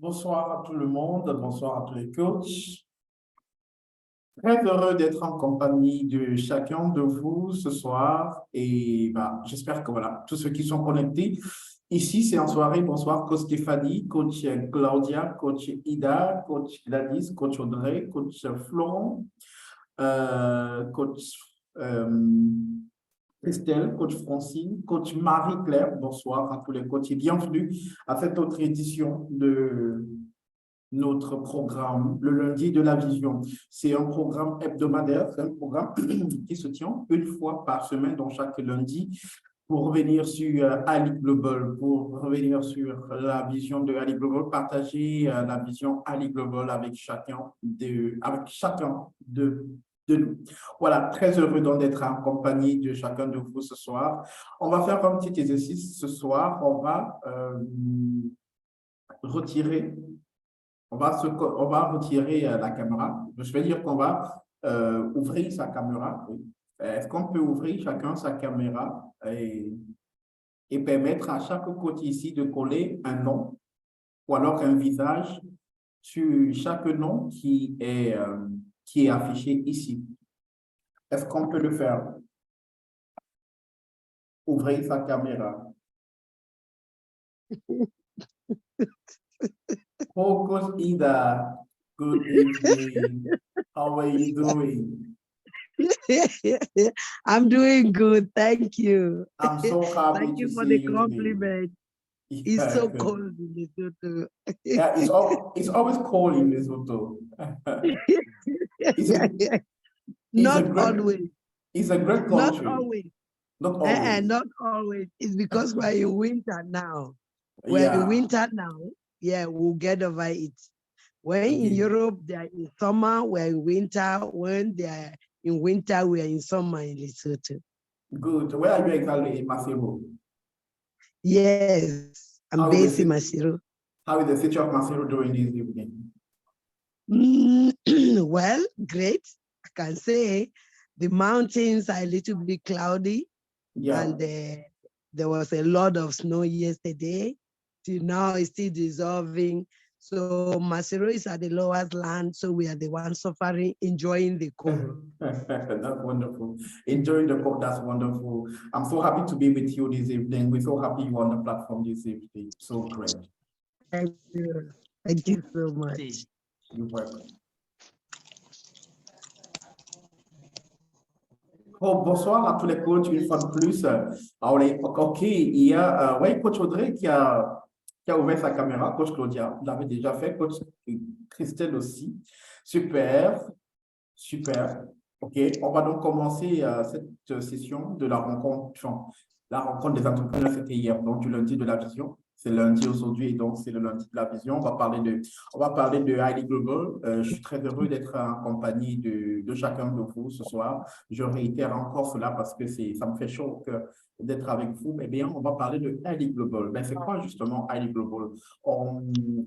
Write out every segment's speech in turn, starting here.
Bonsoir à tout le monde, bonsoir à tous les coachs. Très heureux d'être en compagnie de chacun de vous ce soir et j'espère que voilà, tous ceux qui sont connectés. Ici, c'est en soirée. Bonsoir, coach Stéphanie, coach Claudia, coach Ida, coach Gladys, coach Audrey, coach Florent, coach euh, Estelle, coach Francine, coach Marie-Claire. Bonsoir à tous les coachs et bienvenue à cette autre édition de notre programme, le lundi de la vision. C'est un programme hebdomadaire, c'est un programme qui se tient une fois par semaine, donc chaque lundi, pour revenir sur Ali Global, pour revenir sur la vision de Ali Global, partager la vision Ali Global avec chacun de nous. Voilà, très heureux donc d'être en compagnie de chacun de vous ce soir. On va faire un petit exercice ce soir. On va retirer on va retirer la caméra. Je vais dire qu'on va ouvrir sa caméra. Oui. Est-ce qu'on peut ouvrir chacun sa caméra et permettre à chaque côté ici de coller un nom ou alors un visage sur chaque nom qui est affiché ici? Est-ce qu'on peut le faire? Ouvrir sa caméra. Oh, Coach Ida, good evening. How are you doing? I'm doing good, thank you. I'm so happy Thank to you for see the you compliment. today. It's so Good. cold in Lesotho. Yeah, it's always cold in Lesotho. It's a Not great always. it's a great Not country. always. Not always. Not always. It's because we're in winter now. We're in Yeah. winter now. Yeah, we'll get over it. When in Okay. Europe, they're in summer, we're in winter. When they're in winter, we're in summer in Lesotho. Good. Where are you exactly in Masiro? Yes, I'm based in Masiro. How is the city of Masiro doing this evening? Well, great. I can say the mountains are a little bit cloudy. Yeah. And there was a lot of snow yesterday. Till now, it's still dissolving. So Masiro is at the lowest land, so we are the ones suffering, enjoying the cold. That's wonderful. Enjoying the cold, that's wonderful. I'm so happy to be with you this evening. We're so happy you're on the platform this evening. So great. Thank you. Thank you so much. You're welcome. Oh, bonsoir à tous les coachs, une fois de plus. OK, il y a coach Audrey qui a ouvert sa caméra, coach Claudia, vous l'avez déjà fait, coach Christelle aussi. Super, super. OK, on va donc commencer cette session de la rencontre des entrepreneurs, c'était hier, donc du lundi de la vision. C'est lundi aujourd'hui et donc c'est le lundi de la vision. On va parler de Highly Global. Je suis très heureux d'être en compagnie de chacun de vous ce soir. Je réitère encore cela parce que ça me fait chaud au cœur d'être avec vous. Eh bien, on va parler de Highly Global. Ben, c'est quoi justement Highly Global? On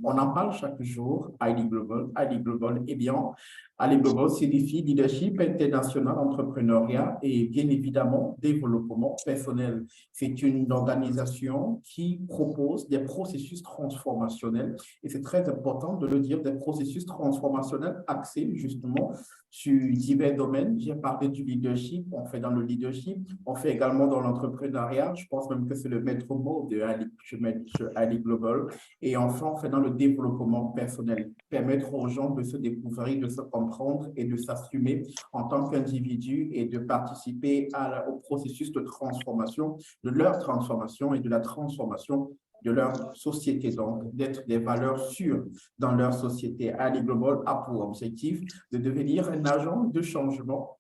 en parle chaque jour, Highly Global. Highly Global, eh bien, Highly Global signifie leadership international, entrepreneuriat et bien évidemment développement personnel. C'est une organisation qui propose des processus transformationnels et c'est très important de le dire, des processus transformationnels axés justement sur divers domaines. J'ai parlé du leadership, on fait dans le leadership, on fait également dans l'entrepreneuriat. Je pense même que c'est le maître mot de Highly Global. Et enfin, on fait dans le développement personnel, permettre aux gens de se découvrir, de se comprendre et de s'assumer en tant qu'individu et de participer au processus de transformation, de leur transformation et de la transformation de leur société, donc d'être des valeurs sûres dans leur société. Highly Global a pour objectif de devenir un agent de changement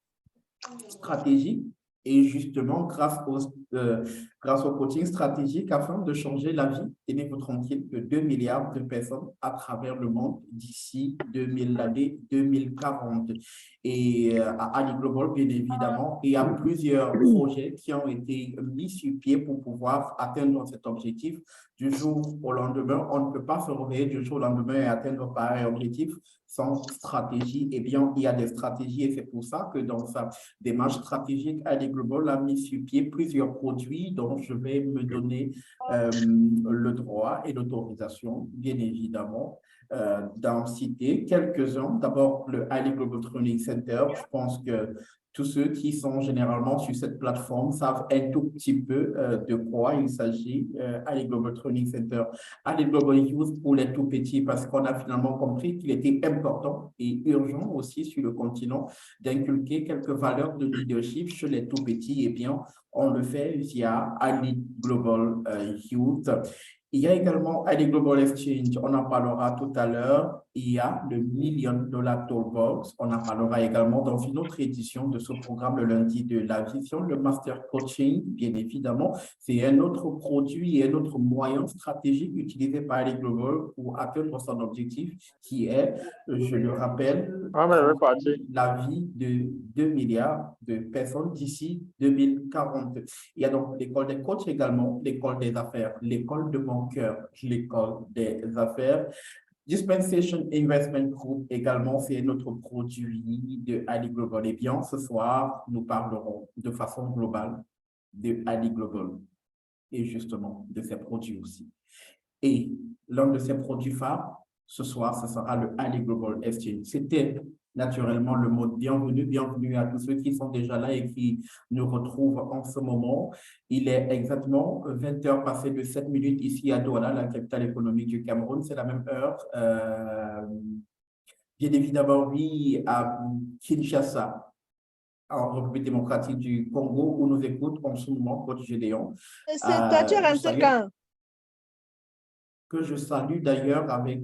stratégique et justement grâce au coaching stratégique afin de changer la vie, tenez-vous tranquille, de 2 milliards de personnes à travers le monde d'ici l'année 2040. Et à Ali Global, bien évidemment, il y a plusieurs projets qui ont été mis sur pied pour pouvoir atteindre cet objectif du jour au lendemain. On ne peut pas se réveiller du jour au lendemain et atteindre pareil objectif. sans stratégie, eh bien, il y a des stratégies et c'est pour ça que dans sa démarche stratégique, ID Global a mis sur pied plusieurs produits dont je vais me donner le droit et l'autorisation, bien évidemment, d'en citer quelques-uns. D'abord, le ID Global Training Center. Je pense que tous ceux qui sont généralement sur cette plateforme savent un tout petit peu de quoi il s'agit. ID Global Training Center, ID Global Youth pour les tout petits, parce qu'on a finalement compris qu'il était important et urgent aussi sur le continent d'inculquer quelques valeurs de leadership chez les tout petits. Eh bien, on le fait via ID Global Youth. Il y a également ID Global Exchange, on en parlera tout à l'heure. Il y a le $1 Million Toolbox, on en parlera également dans une autre édition de ce programme le lundi de la vision. Le Master Coaching, bien évidemment, c'est un autre produit et un autre moyen stratégique utilisé par ID Global pour atteindre son objectif qui est, je le rappelle, la vie de 2 milliards de personnes d'ici 2040. Il y a donc l'école des coachs également, l'école des affaires, l'école de mon cœur, l'école des affaires. Dispensation Investment Group également, c'est notre produit de ID Global. Et bien, ce soir, nous parlerons de façon globale de ID Global et justement de ses produits aussi. Et l'un de ses produits phares, ce soir, ce sera le ID Global Exchange. C'était naturellement le mot bienvenue à tous ceux qui sont déjà là et qui nous retrouvent en ce moment. Il est exactement 20h passées de 7 minutes ici à Douala, la capitale économique du Cameroun. C'est la même heure. Bien évidemment, oui, à Kinshasa, en République démocratique du Congo, où nous écoute en ce moment Coach Gédéon. Toi, tu es rentré quand? Que je salue d'ailleurs avec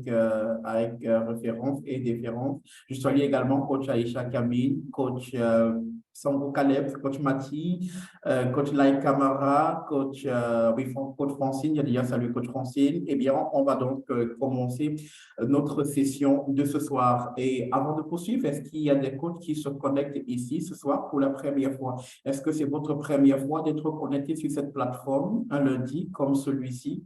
référence et déférence. Je salue également coach Aïcha Kamine, coach Sango Caleb, coach Mati, coach Lai Kamara, coach Francine. J'ai déjà salué coach Francine. Eh bien, on va donc commencer notre session de ce soir. Et avant de poursuivre, est-ce qu'il y a des coachs qui se connectent ici ce soir pour la première fois? Est-ce que c'est votre première fois d'être connecté sur cette plateforme un lundi comme celui-ci?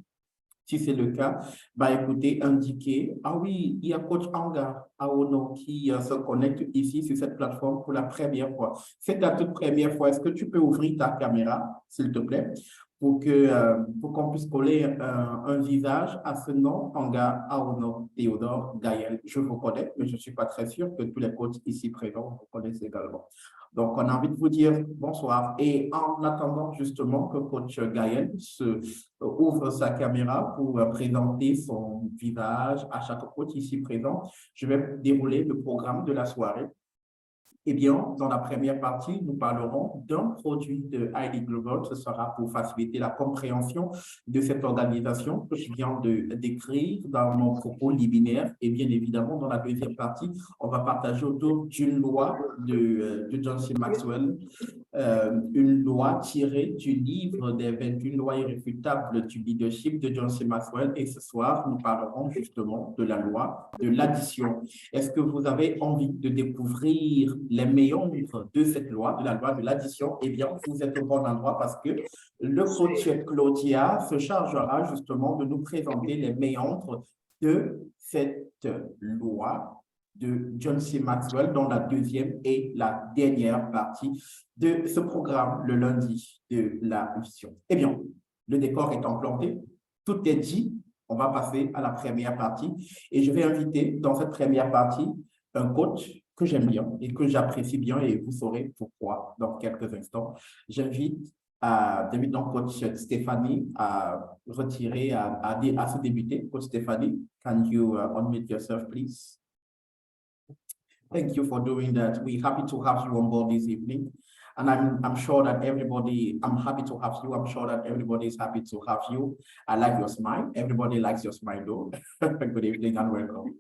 Si c'est le cas, bah écoutez, indiquez, ah oui, il y a coach Anga Aono qui se connecte ici sur cette plateforme pour la première fois. C'est ta toute première fois. Est-ce que tu peux ouvrir ta caméra, s'il te plaît, pour qu'on puisse coller un visage à ce nom, Anga Aono Théodore Gaël. Je vous connais, mais je ne suis pas très sûr que tous les coachs ici présents vous connaissent également. Donc, on a envie de vous dire bonsoir. Et en attendant justement que coach Gaël ouvre sa caméra pour présenter son visage à chaque coach ici présent, je vais dérouler le programme de la soirée. Eh bien, dans la première partie, nous parlerons d'un produit de ID Global. Ce sera pour faciliter la compréhension de cette organisation que je viens de décrire dans mon propos liminaire. Et bien évidemment, dans la deuxième partie, on va partager autour d'une loi de John C. Maxwell, une loi tirée du livre des 21 lois irréfutables du leadership de John C. Maxwell. Et ce soir, nous parlerons justement de la loi de l'addition. Est-ce que vous avez envie de découvrir les méandres de cette loi, de la loi de l'addition? Eh bien, vous êtes au bon endroit parce que le coach Claudia se chargera justement de nous présenter les méandres de cette loi de John C. Maxwell dans la deuxième et la dernière partie de ce programme, le lundi de la vision. Eh bien, le décor étant planté, tout est dit. On va passer à la première partie et je vais inviter dans cette première partie un coach que j'aime bien et que j'apprécie bien et vous saurez pourquoi dans quelques instants. J'invite donc coach Stéphanie à retirer, à se débuter. Coach Stéphanie, can you unmute yourself, please? Thank you for doing that. We're happy to have you on board this evening. And I'm sure that everybody, I'm happy to have you. I'm sure that everybody is happy to have you. I like your smile. Everybody likes your smile though. Good evening and welcome.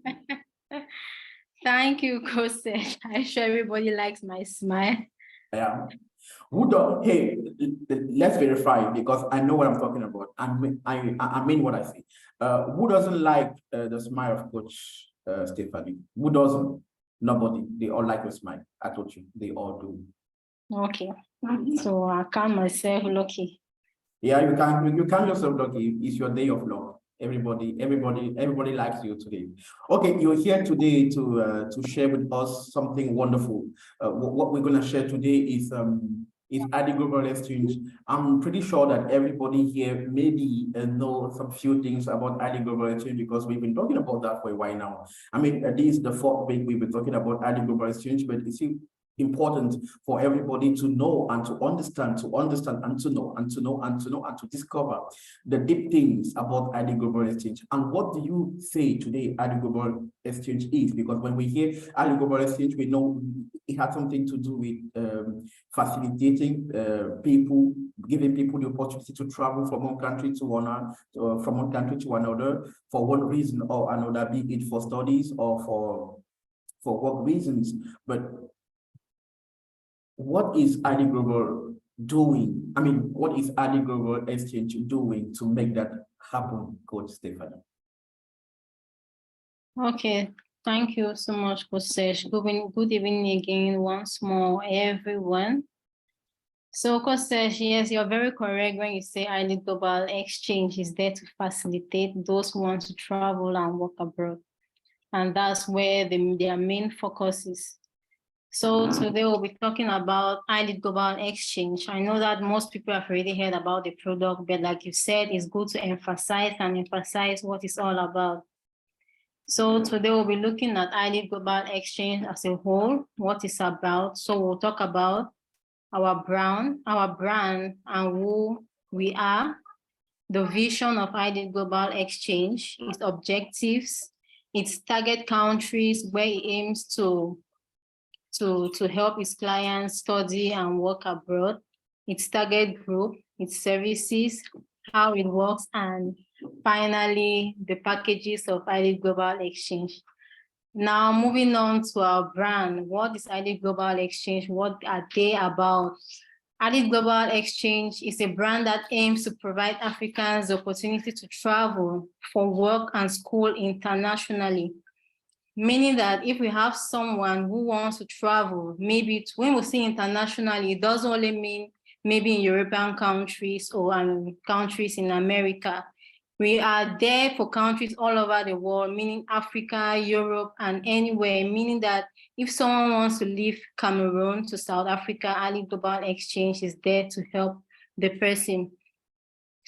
Thank you, Coach. I'm sure everybody likes my smile. Yeah. Hey, let's verify because I know what I'm talking about. I mean what I say. Who doesn't like the smile of Coach Stephanie? Who doesn't? Nobody. They all like your smile. I told you. They all do. Okay. So I count myself lucky. Yeah, you count yourself lucky. It's your day of luck. Everybody likes you today. Okay, you're here today to share with us something wonderful. What we're gonna share today is ID Global Exchange. I'm pretty sure that everybody here maybe know some few things about ID Global Exchange because we've been talking about that for a while now. I mean, this is the fourth week we've been talking about ID Global Exchange, but it's important for everybody to know and to understand and to know and to discover the deep things about ID Global Exchange. And what do you say today ID Global Exchange is? Because when we hear ID Global Exchange, we know it has something to do with facilitating people, giving people the opportunity to travel from one country to another for one reason or another, be it for studies or for work reasons. But what is ID Global doing? I mean, what is ID Global Exchange doing to make that happen, Coach Stephanie? Okay, thank you so much, Coach Serge. Good evening again once more, everyone. So, Coach Serge, yes, you're very correct when you say ID Global Exchange is there to facilitate those who want to travel and work abroad. And that's where their main focus is. So today we'll be talking about ID Global Exchange. I know that most people have already heard about the product, but like you said, it's good to emphasize what it's all about. So today we'll be looking at ID Global Exchange as a whole, what it's about. So we'll talk about our brand and who we are, the vision of ID Global Exchange, its objectives, its target countries where it aims to help its clients study and work abroad, its target group, its services, how it works, and finally, the packages of ID Global Exchange. Now, moving on to our brand, what is ID Global Exchange? What are they about? ID Global Exchange is a brand that aims to provide Africans the opportunity to travel for work and school internationally. Meaning that if we have someone who wants to travel, maybe when we say internationally, it doesn't only mean maybe in European countries or countries in America. We are there for countries all over the world, meaning Africa, Europe, and anywhere, meaning that if someone wants to leave Cameroon to South Africa, ID Global Exchange is there to help the person.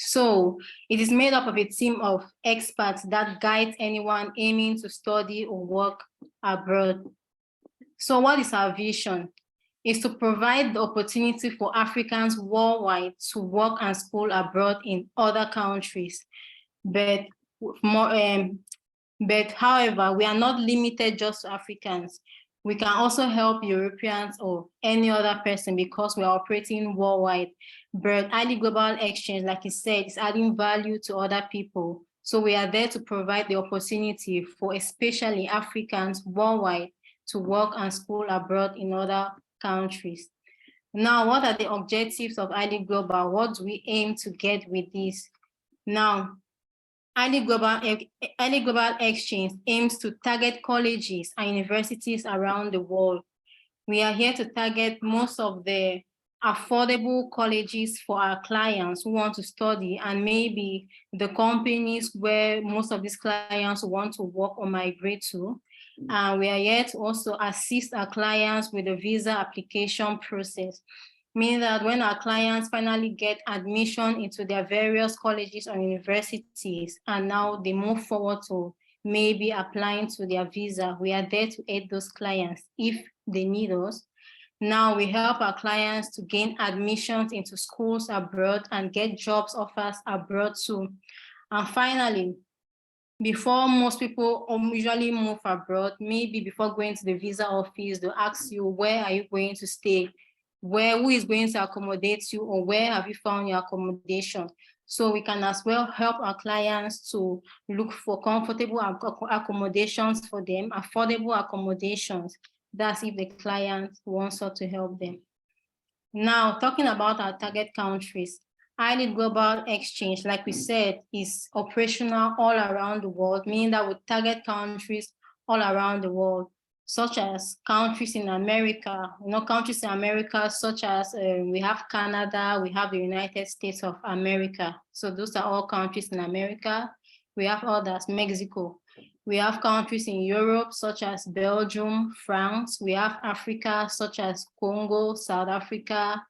So it is made up of a team of experts that guide anyone aiming to study or work abroad. So what is our vision? Is to provide the opportunity for Africans worldwide to work and school abroad in other countries. But however, we are not limited just to Africans. We can also help Europeans or any other person because we are operating worldwide. But ID Global Exchange, like I said, is adding value to other people. So we are there to provide the opportunity for especially Africans worldwide to work and school abroad in other countries. Now, what are the objectives of ID Global? What do we aim to get with this? Now, ID Global Exchange aims to target colleges and universities around the world. We are here to target most of the affordable colleges for our clients who want to study and maybe the companies where most of these clients want to work or migrate to. And we are here to also assist our clients with the visa application process, meaning that when our clients finally get admission into their various colleges or universities, and now they move forward to maybe applying to their visa, we are there to aid those clients if they need us. Now we help our clients to gain admissions into schools abroad and get jobs offers abroad too. And finally, before most people usually move abroad, maybe before going to the visa office, they'll ask you, where are you going to stay? Who is going to accommodate you, or where have you found your accommodation? So we can as well help our clients to look for comfortable accommodations for them, affordable accommodations. That's if the client wants us to help them. Now, talking about our target countries, ID Global Exchange, like we said, is operational all around the world, meaning that we target countries all around the world, such as countries in America, countries in America, such as we have Canada, we have the United States of America. So those are all countries in America. We have others, Mexico. We have countries in Europe, such as Belgium, France. We have Africa, such as Congo, South Africa,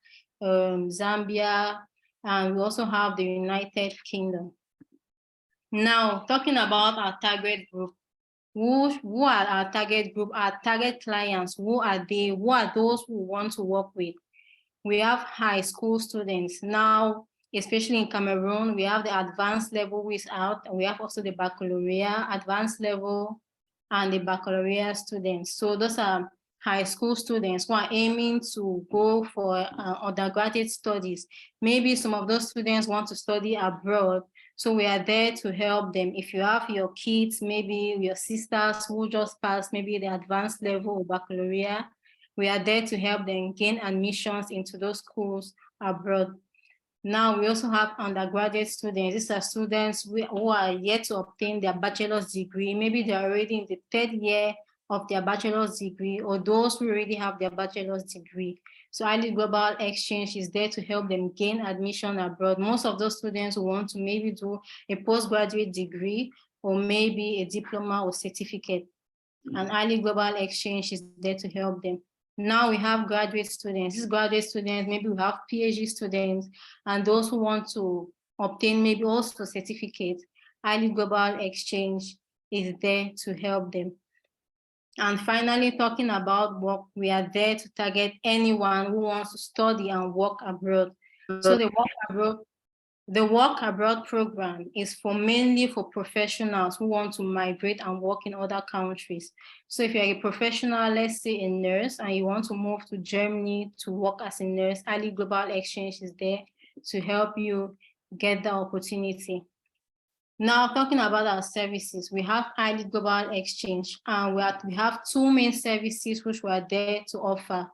Zambia, and we also have the United Kingdom. Now, talking about our target group, who are our target group, our target clients? Who are they? Who are those who want to work with? We have high school students. Now, especially in Cameroon, we have the advanced level who is out, and we have also the baccalaureate, advanced level, and the baccalaureate students. So those are high school students who are aiming to go for undergraduate studies. Maybe some of those students want to study abroad. So we are there to help them. If you have your kids, maybe your sisters who just passed maybe the advanced level or baccalaureate, we are there to help them gain admissions into those schools abroad. Now we also have undergraduate students. These are students who are yet to obtain their bachelor's degree. Maybe they're already in the 3rd year of their bachelor's degree, or those who already have their bachelor's degree. So ILEAD Global Exchange is there to help them gain admission abroad. Most of those students who want to maybe do a postgraduate degree or maybe a diploma or certificate. And ILEAD Global Exchange is there to help them. Now we have graduate students. These graduate students, maybe we have PhD students, and those who want to obtain maybe also certificates. ILEAD Global Exchange is there to help them. And finally, talking about work, we are there to target anyone who wants to study and work abroad. So the work abroad program is mainly for professionals who want to migrate and work in other countries. So if you're a professional, let's say a nurse, and you want to move to Germany to work as a nurse, ILEAD Global Exchange is there to help you get the opportunity. Now, talking about our services, we have ILEAD Global Exchange, and we have 2 main services which we are there to offer.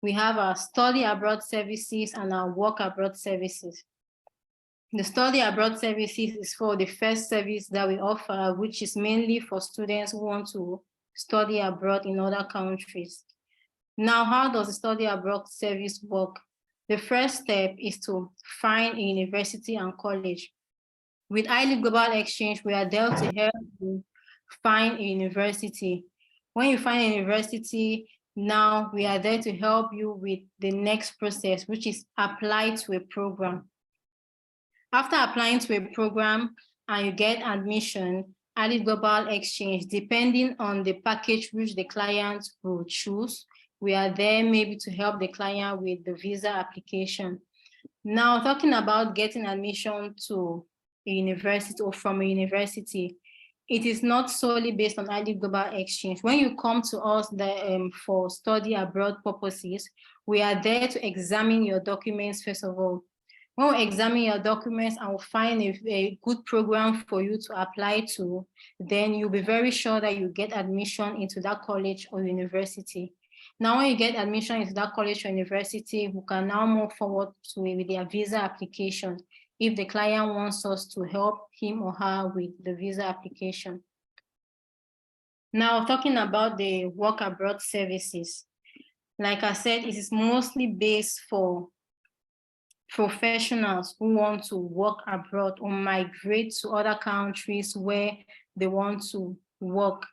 We have our study abroad services and our work abroad services. The study abroad services is for the first service that we offer, which is mainly for students who want to study abroad in other countries. Now, how does the study abroad service work? The first step is to find a university and college. With ILEAD Global Exchange, we are there to help you find a university. When you find a university, now we are there to help you with the next process, which is apply to a program. After applying to a program and you get admission, ILEAD Global Exchange, depending on the package which the client will choose, we are there maybe to help the client with the visa application. Now, talking about getting admission to a university or from a university, it is not solely based on ILEAD Global Exchange. When you come to us for study abroad purposes, we are there to examine your documents first of all. When we examine your documents and we'll find a good program for you to apply to, then you'll be very sure that you get admission into that college or university. Now, when you get admission into that college or university, we can now move forward with their visa application if the client wants us to help him or her with the visa application. Now, talking about the work abroad services, like I said, it is mostly based for professionals who want to work abroad or migrate to other countries where they want to work.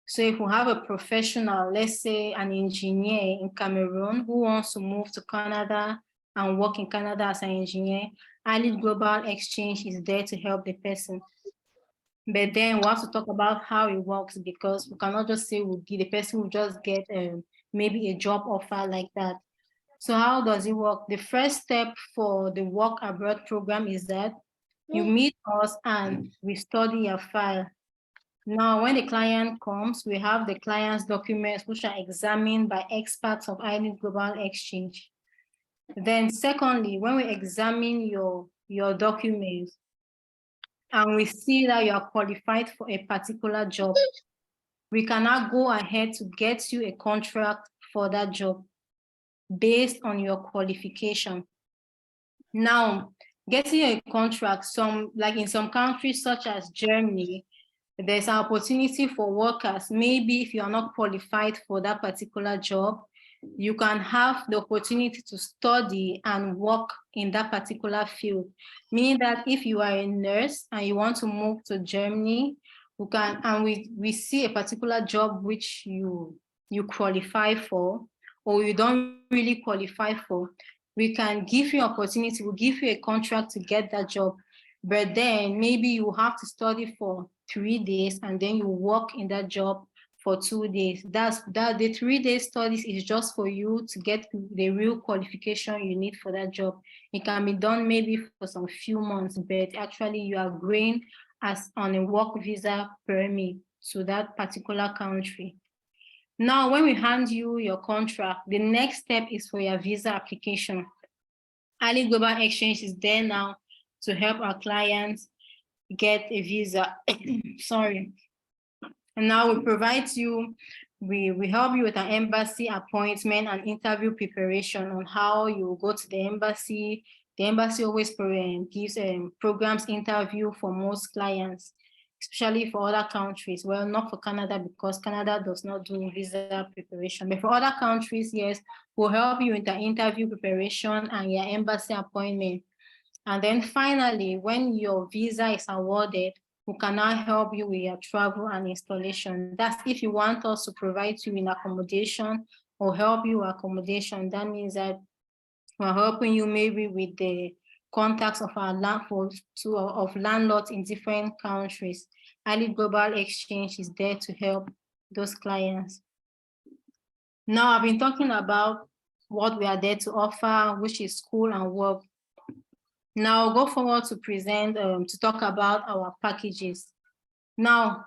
So if we have a professional, let's say an engineer in Cameroon who wants to move to Canada and work in Canada as an engineer, ILEAD Global Exchange is there to help the person. But then we have to talk about how it works, because we cannot just say the person will just get maybe a job offer like that. So how does it work? The first step for the work abroad program is that you meet us and we study your file. Now, when the client comes, we have the client's documents, which are examined by experts of ILEAD Global Exchange. Then secondly, when we examine your documents and we see that you are qualified for a particular job, we cannot go ahead to get you a contract for that job based on your qualification. Now, getting a contract, like in some countries such as Germany, there's an opportunity for workers. Maybe if you are not qualified for that particular job, you can have the opportunity to study and work in that particular field. Meaning that if you are a nurse and you want to move to Germany, you can, and we see a particular job which you qualify for, or you don't really qualify for, we can give you opportunity, we'll give you a contract to get that job. But then maybe you have to study for 3 days and then you work in that job for 2 days. That the 3 day studies is just for you to get the real qualification you need for that job. It can be done maybe for some few months, but actually you are going as on a work visa permit to that particular country. Now, when we hand you your contract, the next step is for your visa application. Ali Global Exchange is there now to help our clients get a visa. Sorry. And now we provide you, we help you with an embassy appointment and interview preparation on how you go to the embassy. The embassy always gives programs interview for most clients, especially for other countries. Well, not for Canada, because Canada does not do visa preparation. But for other countries, yes, we'll help you with the interview preparation and your embassy appointment. And then finally, when your visa is awarded, we can now help you with your travel and installation. That's if you want us to provide you in accommodation or help you with accommodation. That means that we're helping you maybe with the contacts of our landlords in different countries. Ali Global Exchange is there to help those clients. Now, I've been talking about what we are there to offer, which is school and work. Now, I'll go forward to present, to talk about our packages. Now,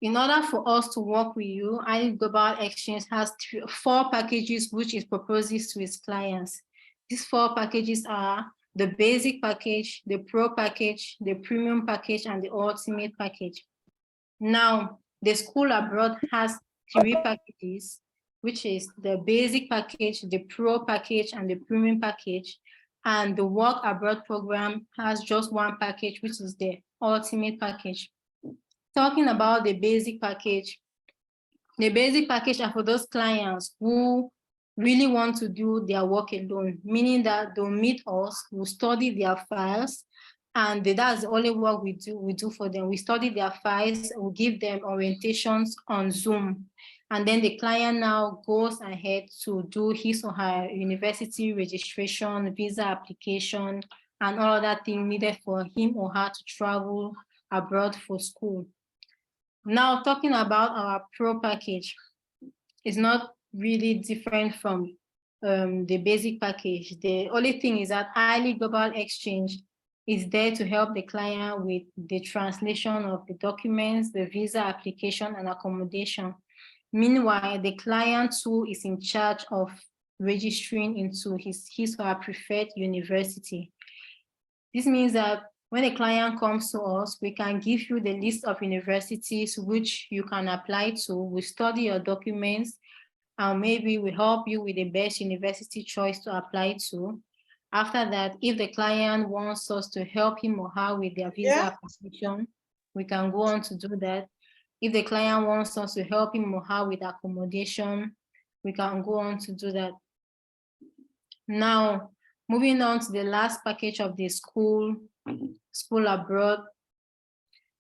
in order for us to work with you, Ali Global Exchange has 4 packages which it proposes to its clients. These 4 packages are the basic package, the pro package, the premium package, and the ultimate package. Now, the school abroad has 3 packages, which is the basic package, the pro package, and the premium package. And the work abroad program has just 1 package, which is the ultimate package. Talking about the basic package are for those clients who really want to do their work alone, meaning that they'll meet us, we'll study their files, and that's the only work we do for them. We study their files, we give them orientations on Zoom. And then the client now goes ahead to do his or her university registration, visa application, and all that thing needed for him or her to travel abroad for school. Now, talking about our pro package, it's not really different from the basic package. The only thing is that Ali Global Exchange is there to help the client with the translation of the documents, the visa application, and accommodation. Meanwhile, the client who is in charge of registering into his or her preferred university. This means that when a client comes to us, we can give you the list of universities which you can apply to. We study your documents, and maybe we help you with the best university choice to apply to. After that, if the client wants us to help him or her with their visa application, we can go on to do that. If the client wants us to help him or her with accommodation, we can go on to do that. Now, moving on to the last package of the school abroad,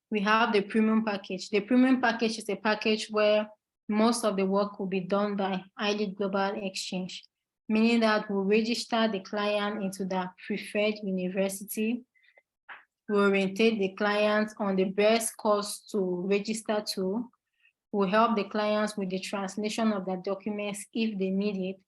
we have the premium package. The premium package is a package where most of the work will be done by Ali Global Exchange, meaning that we'll register the client into the preferred university. We orientate the clients on the best course to register to. We help the clients with the translation of their documents if they need it.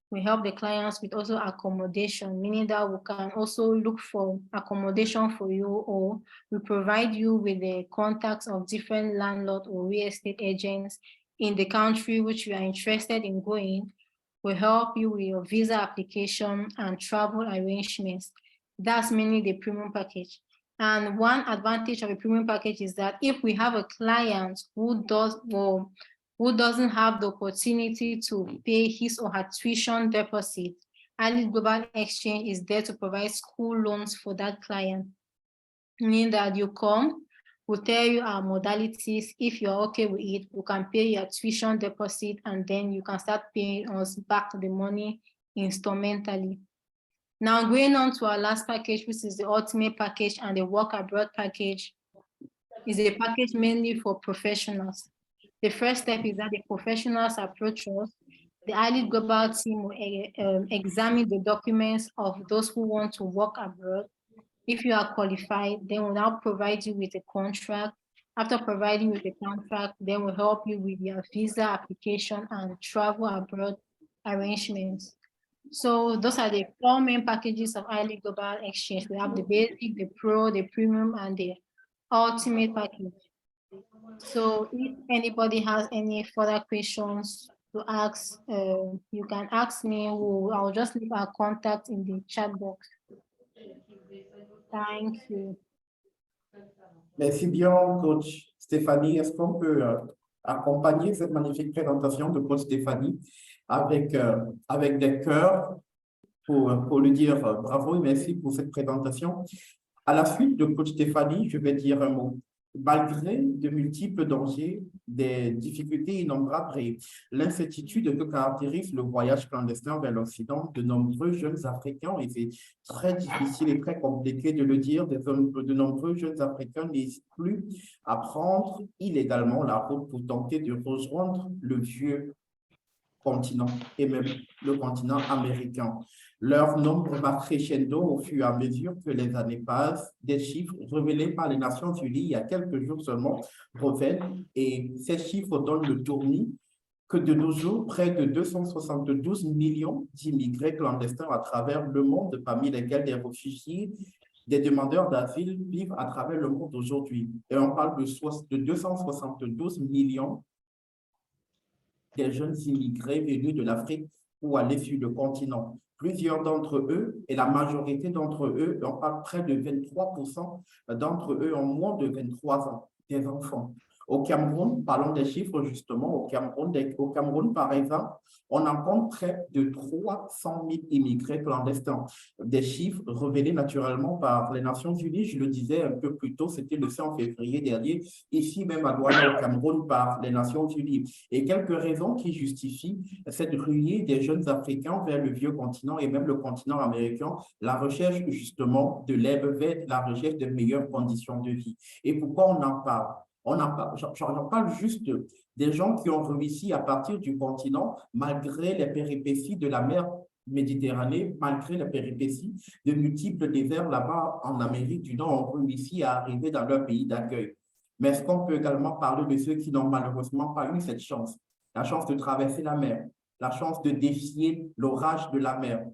We help the clients with also accommodation, meaning that we can also look for accommodation for you, or we provide you with the contacts of different landlord or real estate agents in the country which you are interested in going. We help you with your visa application and travel arrangements. That's mainly the premium package. And one advantage of a premium package is that if we have a client who doesn't have the opportunity to pay his or her tuition deposit, Ali Global Exchange is there to provide school loans for that client. Meaning that you come, We'll tell you our modalities. If you're okay with it, we can pay your tuition deposit and then you can start paying us back the money instrumentally. Now going on to our last package, which is the ultimate package and the work abroad package, is a package mainly for professionals. The first step is that the professionals approach us. The Highly Global team will examine the documents of those who want to work abroad. If you are qualified, then we'll now provide you with a contract. After providing you with the contract, then we'll help you with your visa application and travel abroad arrangements. So those are the 4 main packages of Highly Global Exchange. We have the basic, the pro, the premium, and the ultimate package. So if anybody has any further questions to ask, you can ask me. I'll just leave our contact in the chat box. Thank you. Merci bien, coach Stéphanie. Est-ce qu'on peut accompagner cette magnifique présentation de coach Stéphanie avec des cœurs pour lui dire bravo et merci pour cette présentation. À la suite de coach Stéphanie, je vais dire un mot. Malgré de multiples dangers, des difficultés innombrables et l'incertitude que caractérise le voyage clandestin vers l'Occident, de nombreux jeunes Africains, et c'est très difficile et très compliqué de le dire, de nombreux jeunes Africains n'hésitent plus à prendre illégalement la route pour tenter de rejoindre le vieux continent et même le continent américain. Leur nombre va crescendo au fur et à mesure que les années passent. Des chiffres révélés par les Nations Unies il y a quelques jours seulement reviennent et ces chiffres donnent le tournis que de nos jours, près de 272 millions d'immigrés clandestins à travers le monde, parmi lesquels des réfugiés, des demandeurs d'asile vivent à travers le monde aujourd'hui. Et on parle de 272 millions des jeunes immigrés venus de l'Afrique ou aller sur le continent. Plusieurs d'entre eux, et la majorité d'entre eux, on parle près de 23% d'entre eux ont moins de 23 ans, des enfants. Au Cameroun, parlons des chiffres justement, au Cameroun, par exemple, on en compte près de 300 000 immigrés clandestins. Des chiffres révélés naturellement par les Nations Unies, je le disais un peu plus tôt, c'était le 5 février dernier, ici même à Douala au Cameroun par les Nations Unies. Et quelques raisons qui justifient cette ruée des jeunes Africains vers le vieux continent et même le continent américain, la recherche justement de l'aide vers la recherche de meilleures conditions de vie. Et pourquoi on en parle? J'en parle juste des gens qui ont réussi à partir du continent malgré les péripéties de la mer Méditerranée, malgré les péripéties de multiples déserts là-bas en Amérique du Nord, ont réussi à arriver dans leur pays d'accueil. Mais est-ce qu'on peut également parler de ceux qui n'ont malheureusement pas eu cette chance? La chance de traverser la mer, la chance de défier l'orage de la mer,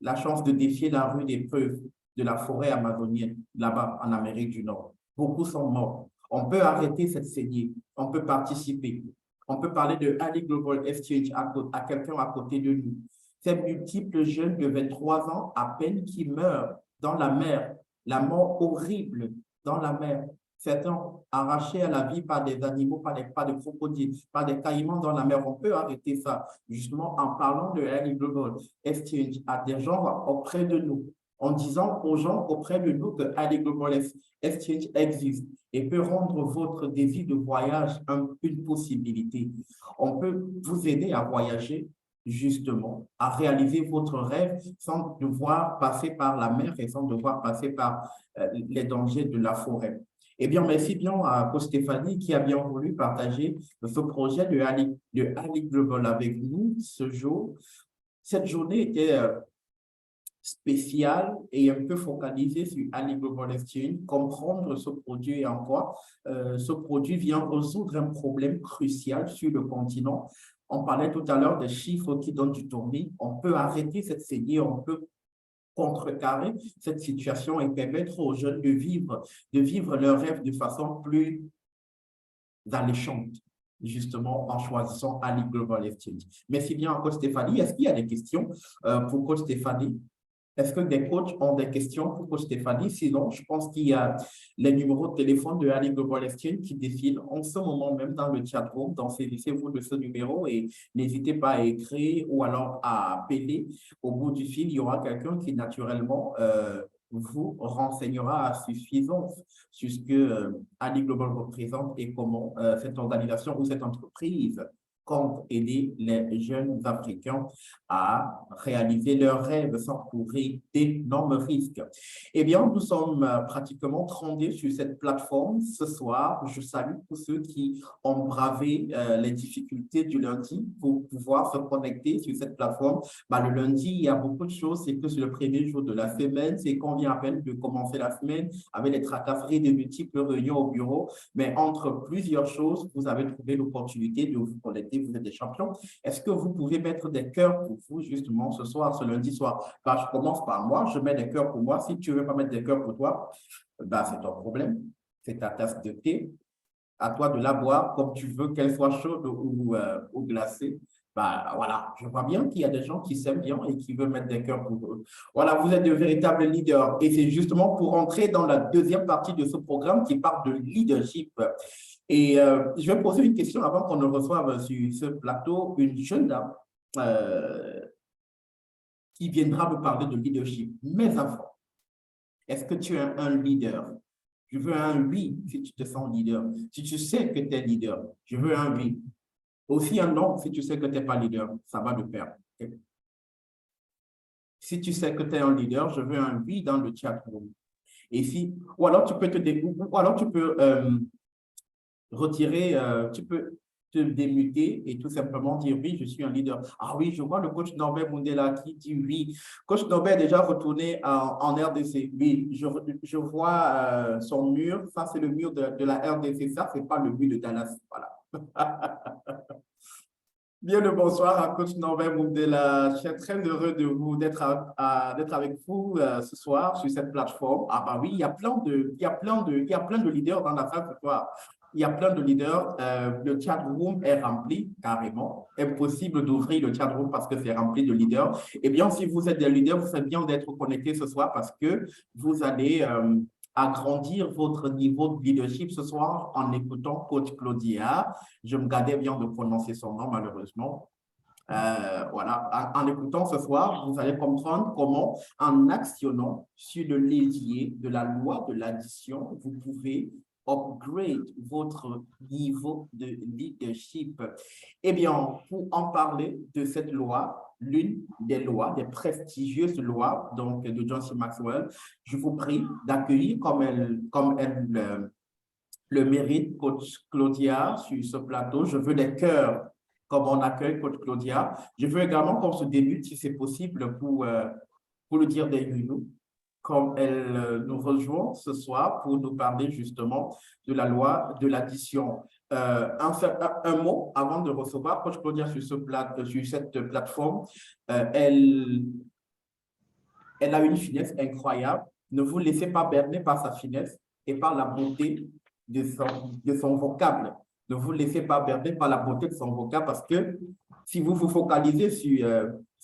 la chance de défier la rue d'épreuve de la forêt amazonienne, là-bas en Amérique du Nord. Beaucoup sont morts. On peut arrêter cette saignée. On peut participer. On peut parler de Highly Global Exchange à quelqu'un à côté de nous. Ces multiples jeunes de 23 ans à peine qui meurent dans la mer, la mort horrible dans la mer. Certains arrachés à la vie par des animaux, par des crocodiles, par des caïmans dans la mer. On peut arrêter ça justement en parlant de Highly Global Exchange à des gens auprès de nous, en disant aux gens auprès de nous que Highly Global Exchange existe et peut rendre votre désir de voyage une possibilité. On peut vous aider à voyager, justement, à réaliser votre rêve sans devoir passer par la mer et sans devoir passer par les dangers de la forêt. Eh bien, merci bien à coach Stéphanie qui a bien voulu partager ce projet de Highly Global avec nous ce jour. Cette journée était spécial et un peu focalisé sur Highly Global Exchange, comprendre ce produit et en quoi ce produit vient résoudre un problème crucial sur le continent. On parlait tout à l'heure des chiffres qui donnent du tournis. On peut arrêter cette saignée, on peut contrecarrer cette situation et permettre aux jeunes de vivre leurs rêves de façon plus alléchante, justement en choisissant Highly Global Exchange. Merci bien à coach Stéphanie. Est-ce qu'il y a des questions pour coach Stéphanie? Est-ce que des coachs ont des questions pour coach Stéphanie? Sinon, je pense qu'il y a les numéros de téléphone de Highly Global Exchange qui défilent en ce moment même dans le chat room. Donc, saisissez-vous de ce numéro et n'hésitez pas à écrire ou alors à appeler. Au bout du fil, il y aura quelqu'un qui naturellement vous renseignera à suffisance sur ce que Ali Global représente et comment cette organisation ou cette entreprise compte aider les jeunes Africains à réaliser leurs rêves sans courir d'énormes risques. Eh bien, nous sommes pratiquement 30 sur cette plateforme. Ce soir, je salue tous ceux qui ont bravé les difficultés du lundi pour pouvoir se connecter sur cette plateforme. Le lundi, il y a beaucoup de choses. C'est que c'est le premier jour de la semaine. C'est qu'on vient à peine de commencer la semaine avec les tracasseries de multiples réunions au bureau. Mais entre plusieurs choses, vous avez trouvé l'opportunité de vous connecter. Vous êtes des champions. Est-ce que vous pouvez mettre des cœurs pour vous, justement, ce soir, ce lundi soir? Je commence par moi. Je mets des cœurs pour moi. Si tu ne veux pas mettre des cœurs pour toi, c'est ton problème. C'est ta tasse de thé. À toi de la boire comme tu veux, qu'elle soit chaude ou glacée. Voilà, je vois bien qu'il y a des gens qui s'aiment bien et qui veulent mettre des cœurs pour eux. Voilà, vous êtes de véritables leaders. Et c'est justement pour entrer dans la deuxième partie de ce programme qui parle de leadership. Et je vais poser une question avant qu'on ne reçoive sur ce plateau une jeune dame qui viendra me parler de leadership. Mes enfants, est-ce que tu es un leader? Je veux un oui si tu te sens leader. Si tu sais que tu es leader, je veux un oui. Aussi un non si tu sais que tu n'es pas leader. Ça va de pair. Okay? Si tu sais que tu es un leader, je veux un oui dans le chat room. Ou alors tu peux retirer, tu peux te démuter et tout simplement dire oui, je suis un leader. Ah oui, je vois le coach Norbert Mundela qui dit oui. Coach Norbert est déjà retourné en RDC. Oui, je vois son mur. Ça, c'est le mur de la RDC. Ça, ce n'est pas le mur de Dallas. Voilà. Bien le bonsoir à coach Norbert Mundela. Je suis très heureux d'être avec vous ce soir sur cette plateforme. Ah oui, il y a plein de leaders dans la salle ce soir. Il y a plein de leaders. Le chat room est rempli carrément. Impossible d'ouvrir le chat room parce que c'est rempli de leaders. Eh bien, si vous êtes des leaders, vous faites bien d'être connectés ce soir parce que vous allez agrandir votre niveau de leadership ce soir en écoutant coach Claudia. Je me gardais bien de prononcer son nom, malheureusement. Voilà, en écoutant ce soir, vous allez comprendre comment, en actionnant sur le levier de la loi de l'addition, vous pouvez upgrade votre niveau de leadership. Eh bien, pour en parler de cette loi, l'une des lois, des prestigieuses lois donc, de John C. Maxwell, je vous prie d'accueillir comme elle le mérite, coach Claudia, sur ce plateau. Je veux des cœurs comme on accueille coach Claudia. Je veux également qu'on se débute, si c'est possible, pour le dire des you, comme elle nous rejoint ce soir pour nous parler justement de la loi de l'addition. Un mot avant de recevoir coach Claudia sur cette plateforme. Elle a une finesse incroyable. Ne vous laissez pas berner par sa finesse et par la beauté de son vocable. Ne vous laissez pas berner par la beauté de son vocable parce que si vous vous focalisez sur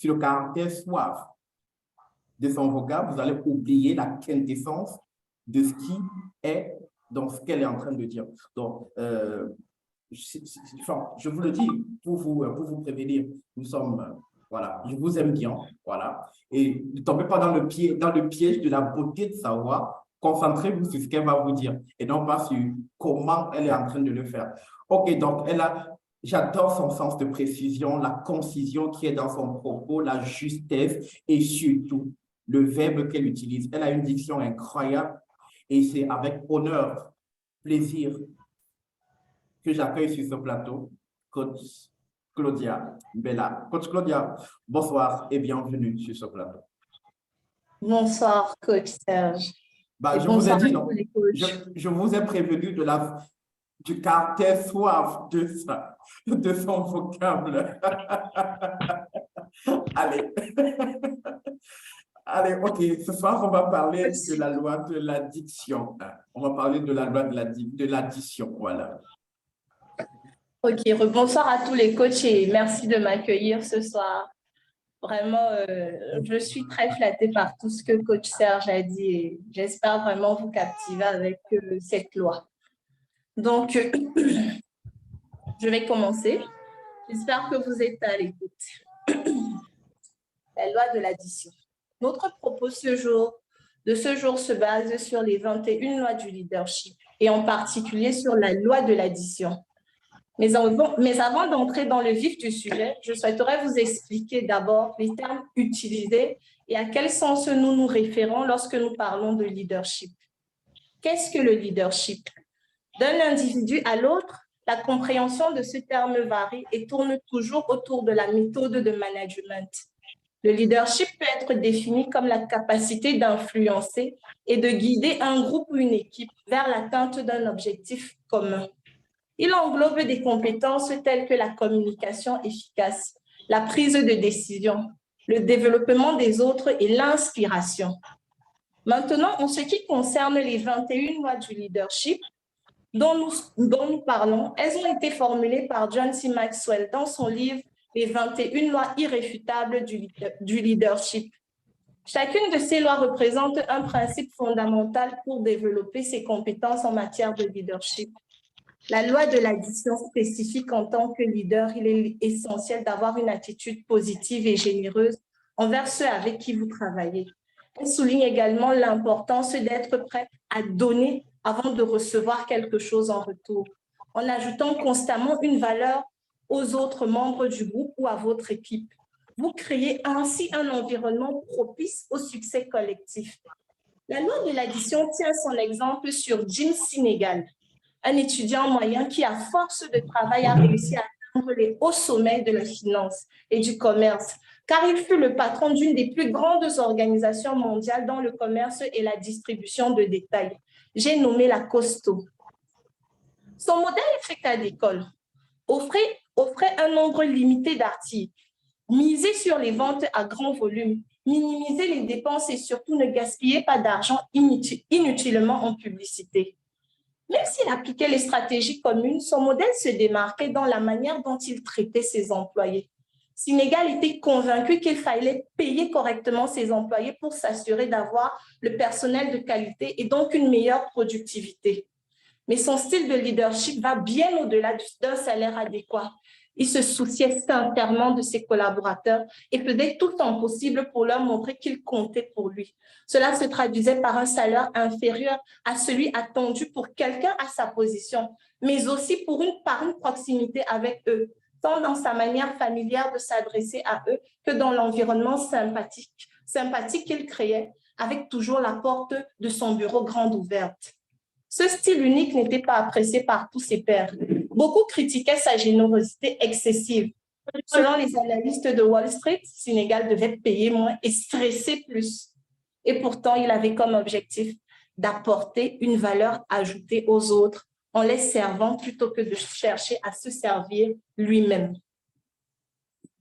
le caractère suave de son vocable, vous allez oublier la quintessence de ce qui est dans ce qu'elle est en train de dire. Donc, je vous le dis pour vous prévenir, nous sommes, voilà, je vous aime bien, voilà, et ne tombez pas dans le piège de la beauté de sa voix. Concentrez-vous sur ce qu'elle va vous dire et non pas sur comment elle est en train de le faire. OK, donc j'adore son sens de précision, la concision qui est dans son propos, la justesse et surtout le verbe qu'elle utilise. Elle a une diction incroyable et c'est avec honneur, plaisir que j'accueille sur ce plateau, coach Claudia Bella. Coach Claudia, bonsoir et bienvenue sur ce plateau. Bonsoir, coach Serge. Je vous ai dit, non, je vous ai prévenu du caractère suave de son vocable. Allez. Allez, OK. Ce soir, on va parler de la loi de l'addiction. On va parler de la loi de l'addition, voilà. OK, bonsoir à tous les coachs et merci de m'accueillir ce soir. Vraiment, je suis très flattée par tout ce que coach Serge a dit et j'espère vraiment vous captiver avec cette loi. Donc, je vais commencer. J'espère que vous êtes à l'écoute. La loi de l'addition. Notre propos ce jour de ce jour se base sur les 21 lois du leadership et en particulier sur la loi de l'addition. Mais avant d'entrer dans le vif du sujet, je souhaiterais vous expliquer d'abord les termes utilisés et à quel sens nous nous référons lorsque nous parlons de leadership. Qu'est-ce que le leadership? D'un individu à l'autre, la compréhension de ce terme varie et tourne toujours autour de la méthode de management. Le leadership peut être défini comme la capacité d'influencer et de guider un groupe ou une équipe vers l'atteinte d'un objectif commun. Il englobe des compétences telles que la communication efficace, la prise de décision, le développement des autres et l'inspiration. Maintenant, en ce qui concerne les 21 lois du leadership dont nous parlons, elles ont été formulées par John C. Maxwell dans son livre « Les 21 lois irréfutables du leadership ». Chacune de ces lois représente un principe fondamental pour développer ses compétences en matière de leadership. La loi de l'addition spécifie qu'en tant que leader, il est essentiel d'avoir une attitude positive et généreuse envers ceux avec qui vous travaillez. Elle souligne également l'importance d'être prêt à donner avant de recevoir quelque chose en retour, en ajoutant constamment une valeur aux autres membres du groupe ou à votre équipe. Vous créez ainsi un environnement propice au succès collectif. La loi de l'addition tient son exemple sur Jim Sinegal, un étudiant moyen qui, à force de travail, a réussi à atteindre les hauts sommets de la finance et du commerce, car il fut le patron d'une des plus grandes organisations mondiales dans le commerce et la distribution de détail. J'ai nommé la Costo. Son modèle Africa d'école offrait un nombre limité d'articles, miser sur les ventes à grand volume, minimiser les dépenses et surtout ne gaspiller pas d'argent inutilement en publicité. Même s'il appliquait les stratégies communes, son modèle se démarquait dans la manière dont il traitait ses employés. Sinegal était convaincu qu'il fallait payer correctement ses employés pour s'assurer d'avoir le personnel de qualité et donc une meilleure productivité. Mais son style de leadership va bien au-delà d'un salaire adéquat. Il se souciait sincèrement de ses collaborateurs et faisait tout le temps possible pour leur montrer qu'ils comptaient pour lui. Cela se traduisait par un salaire inférieur à celui attendu pour quelqu'un à sa position, mais aussi par une proximité avec eux, tant dans sa manière familière de s'adresser à eux que dans l'environnement sympathique qu'il créait, avec toujours la porte de son bureau grande ouverte. Ce style unique n'était pas apprécié par tous ses pairs. Beaucoup critiquaient sa générosité excessive. Selon les analystes de Wall Street, Sinegal devait payer moins et stresser plus. Et pourtant, il avait comme objectif d'apporter une valeur ajoutée aux autres en les servant plutôt que de chercher à se servir lui-même.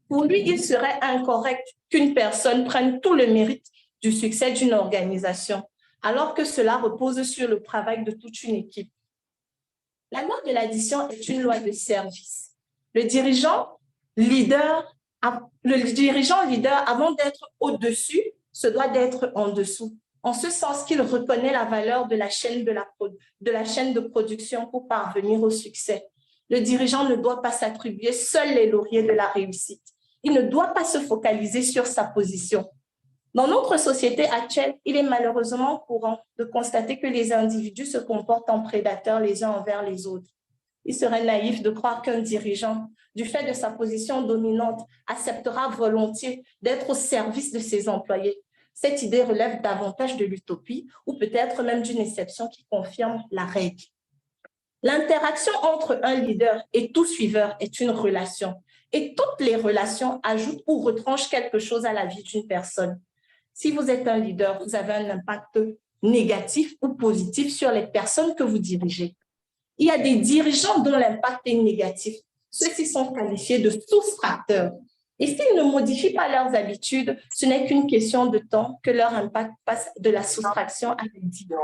Pour lui, il serait incorrect qu'une personne prenne tout le mérite du succès d'une organisation, alors que cela repose sur le travail de toute une équipe. La loi de l'addition est une loi de service. Le dirigeant leader, avant d'être au-dessus, se doit d'être en dessous, en ce sens qu'il reconnaît la valeur de la chaîne de production pour parvenir au succès. Le dirigeant ne doit pas s'attribuer seul les lauriers de la réussite. Il ne doit pas se focaliser sur sa position. Dans notre société actuelle, il est malheureusement courant de constater que les individus se comportent en prédateurs les uns envers les autres. Il serait naïf de croire qu'un dirigeant, du fait de sa position dominante, acceptera volontiers d'être au service de ses employés. Cette idée relève davantage de l'utopie ou peut-être même d'une exception qui confirme la règle. L'interaction entre un leader et tout suiveur est une relation et toutes les relations ajoutent ou retranchent quelque chose à la vie d'une personne. Si vous êtes un leader, vous avez un impact négatif ou positif sur les personnes que vous dirigez. Il y a des dirigeants dont l'impact est négatif. Ceux-ci sont qualifiés de soustracteurs. Et s'ils ne modifient pas leurs habitudes, ce n'est qu'une question de temps que leur impact passe de la soustraction à la division.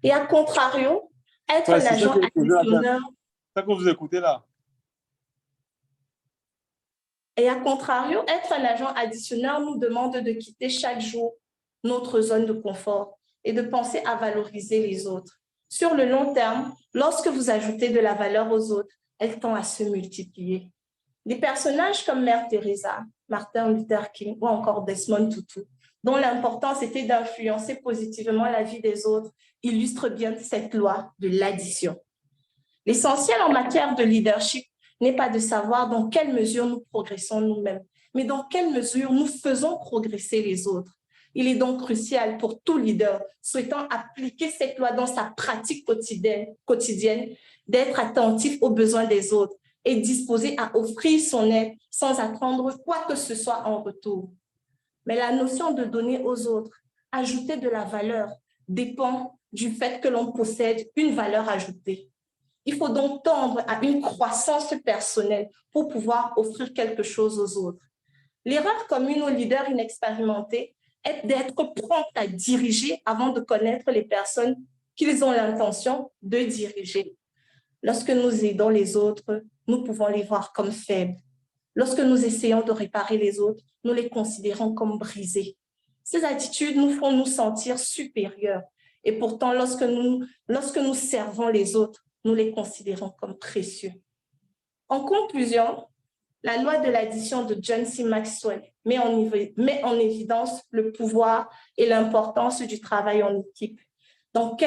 Et à contrario, être un agent additionneur... C'est ça que vous écoutez là. Et à contrario, être un agent additionneur nous demande de quitter chaque jour notre zone de confort et de penser à valoriser les autres. Sur le long terme, lorsque vous ajoutez de la valeur aux autres, elle tend à se multiplier. Des personnages comme Mère Teresa, Martin Luther King ou encore Desmond Tutu dont l'importance était d'influencer positivement la vie des autres, illustre bien cette loi de l'addition. L'essentiel en matière de leadership n'est pas de savoir dans quelle mesure nous progressons nous-mêmes, mais dans quelle mesure nous faisons progresser les autres. Il est donc crucial pour tout leader souhaitant appliquer cette loi dans sa pratique quotidienne d'être attentif aux besoins des autres et disposé à offrir son aide sans attendre quoi que ce soit en retour. Mais la notion de donner aux autres, ajouter de la valeur, dépend du fait que l'on possède une valeur ajoutée. Il faut donc tendre à une croissance personnelle pour pouvoir offrir quelque chose aux autres. L'erreur commune aux leaders inexpérimentés est d'être prompt à diriger avant de connaître les personnes qu'ils ont l'intention de diriger. Lorsque nous aidons les autres, nous pouvons les voir comme faibles. Lorsque nous essayons de réparer les autres, nous les considérons comme brisés. Ces attitudes nous font nous sentir supérieurs. Et pourtant, lorsque nous servons les autres, nous les considérons comme précieux. En conclusion, la loi de l'addition de John C. Maxwell met en évidence le pouvoir et l'importance du travail en équipe. Dans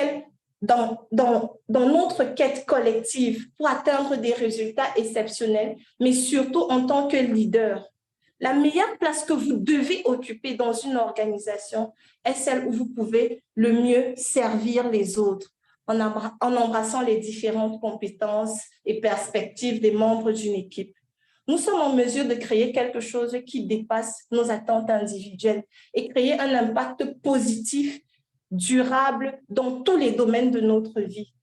notre quête collective pour atteindre des résultats exceptionnels, mais surtout en tant que leader, la meilleure place que vous devez occuper dans une organisation est celle où vous pouvez le mieux servir les autres, en embrassant les différentes compétences et perspectives des membres d'une équipe. Nous sommes en mesure de créer quelque chose qui dépasse nos attentes individuelles et créer un impact positif, durable dans tous les domaines de notre vie.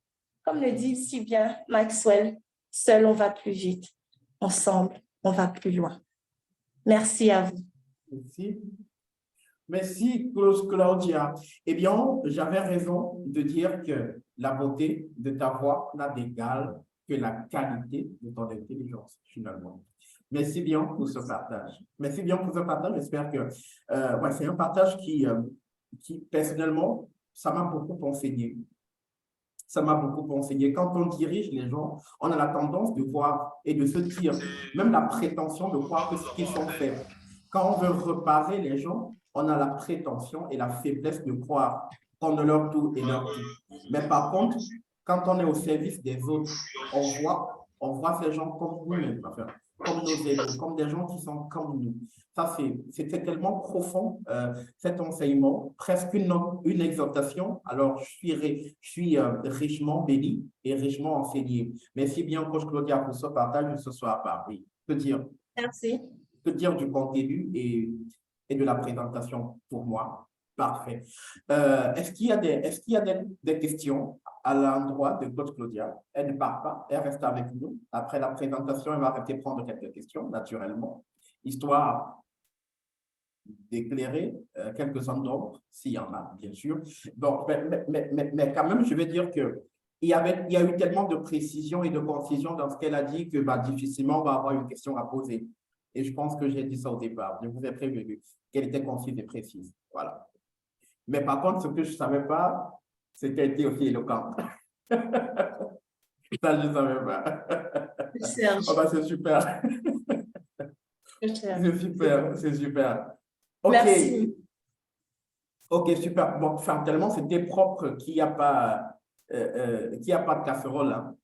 Comme le dit si bien Maxwell, seul on va plus vite, ensemble on va plus loin. Merci à vous. Merci. Merci, Claudia. Eh bien, j'avais raison de dire que la beauté de ta voix n'a d'égal que la qualité de ton intelligence, finalement. Merci bien pour ce partage. Merci bien pour ce partage. J'espère que c'est un partage qui, personnellement, ça m'a beaucoup enseigné. Ça m'a beaucoup enseigné. Quand on dirige les gens, on a la tendance de voir et de se dire, même la prétention de croire que ce qu'ils sont faits. Quand on veut réparer les gens, on a la prétention et la faiblesse de croire qu'on ne leur tout et leur tout. Mais par contre, quand on est au service des autres, on voit ces gens comme nous-mêmes, comme nos élèves, comme des gens qui sont comme nous. Ça, c'était tellement profond, cet enseignement, presque une exhortation. Alors, je suis richement béni et richement enseigné. Merci bien, Coach Claudia, pour ce partage ce soir. Oui, que dire? Merci. Que dire du contenu et de la présentation pour moi? Parfait. Est-ce qu'il y a des questions à l'endroit de Coach Claudia? Elle ne part pas, elle reste avec nous. Après la présentation, elle va arrêter de prendre quelques questions, naturellement, histoire d'éclairer quelques-uns d'ombre, s'il y en a, bien sûr. Bon, mais quand même, je vais dire que il y a eu tellement de précision et de concision dans ce qu'elle a dit que difficilement on va avoir une question à poser. Et je pense que j'ai dit ça au départ. Je vous ai prévenu qu'elle était concise et précise. Voilà. Mais par contre, ce que je ne savais pas, c'est qu'elle était aussi éloquente. Ça, je ne savais pas. C'est super. C'est super, c'est super. OK. Merci. OK, super. Bon, tellement c'était propre qu'il n'y a pas de casserole.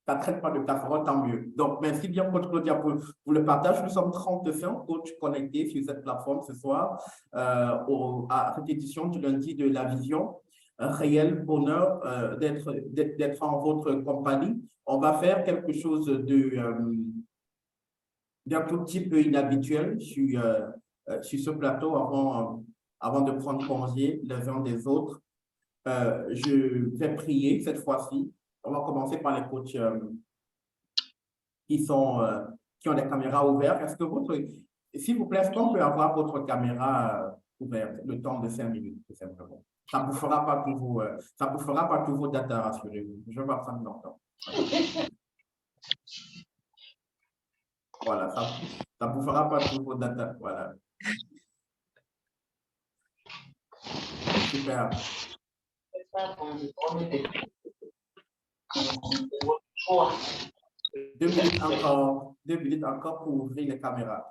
Ça ne traite pas de casserole, tant mieux. Donc, merci bien, Coach Claudia, pour le partage. Nous sommes 35 coachs connectés sur cette plateforme ce soir à cette édition du lundi de la vision. Réel bonheur d'être en votre compagnie. On va faire quelque chose d'un tout petit peu inhabituel sur ce plateau avant de prendre congé les uns des autres. Je vais prier cette fois-ci. On va commencer par les coachs qui ont des caméras ouvertes. Est-ce que s'il vous plaît, est-ce qu'on peut avoir votre caméra ouverte le temps de 5 minutes, tout simplement? Ça ne bouffera pas tous vos data, rassurez-vous. Je vais voir ça longtemps. Voilà, ça ne bouffera pas tous vos data. Voilà. Super. 2 minutes encore pour ouvrir les caméras.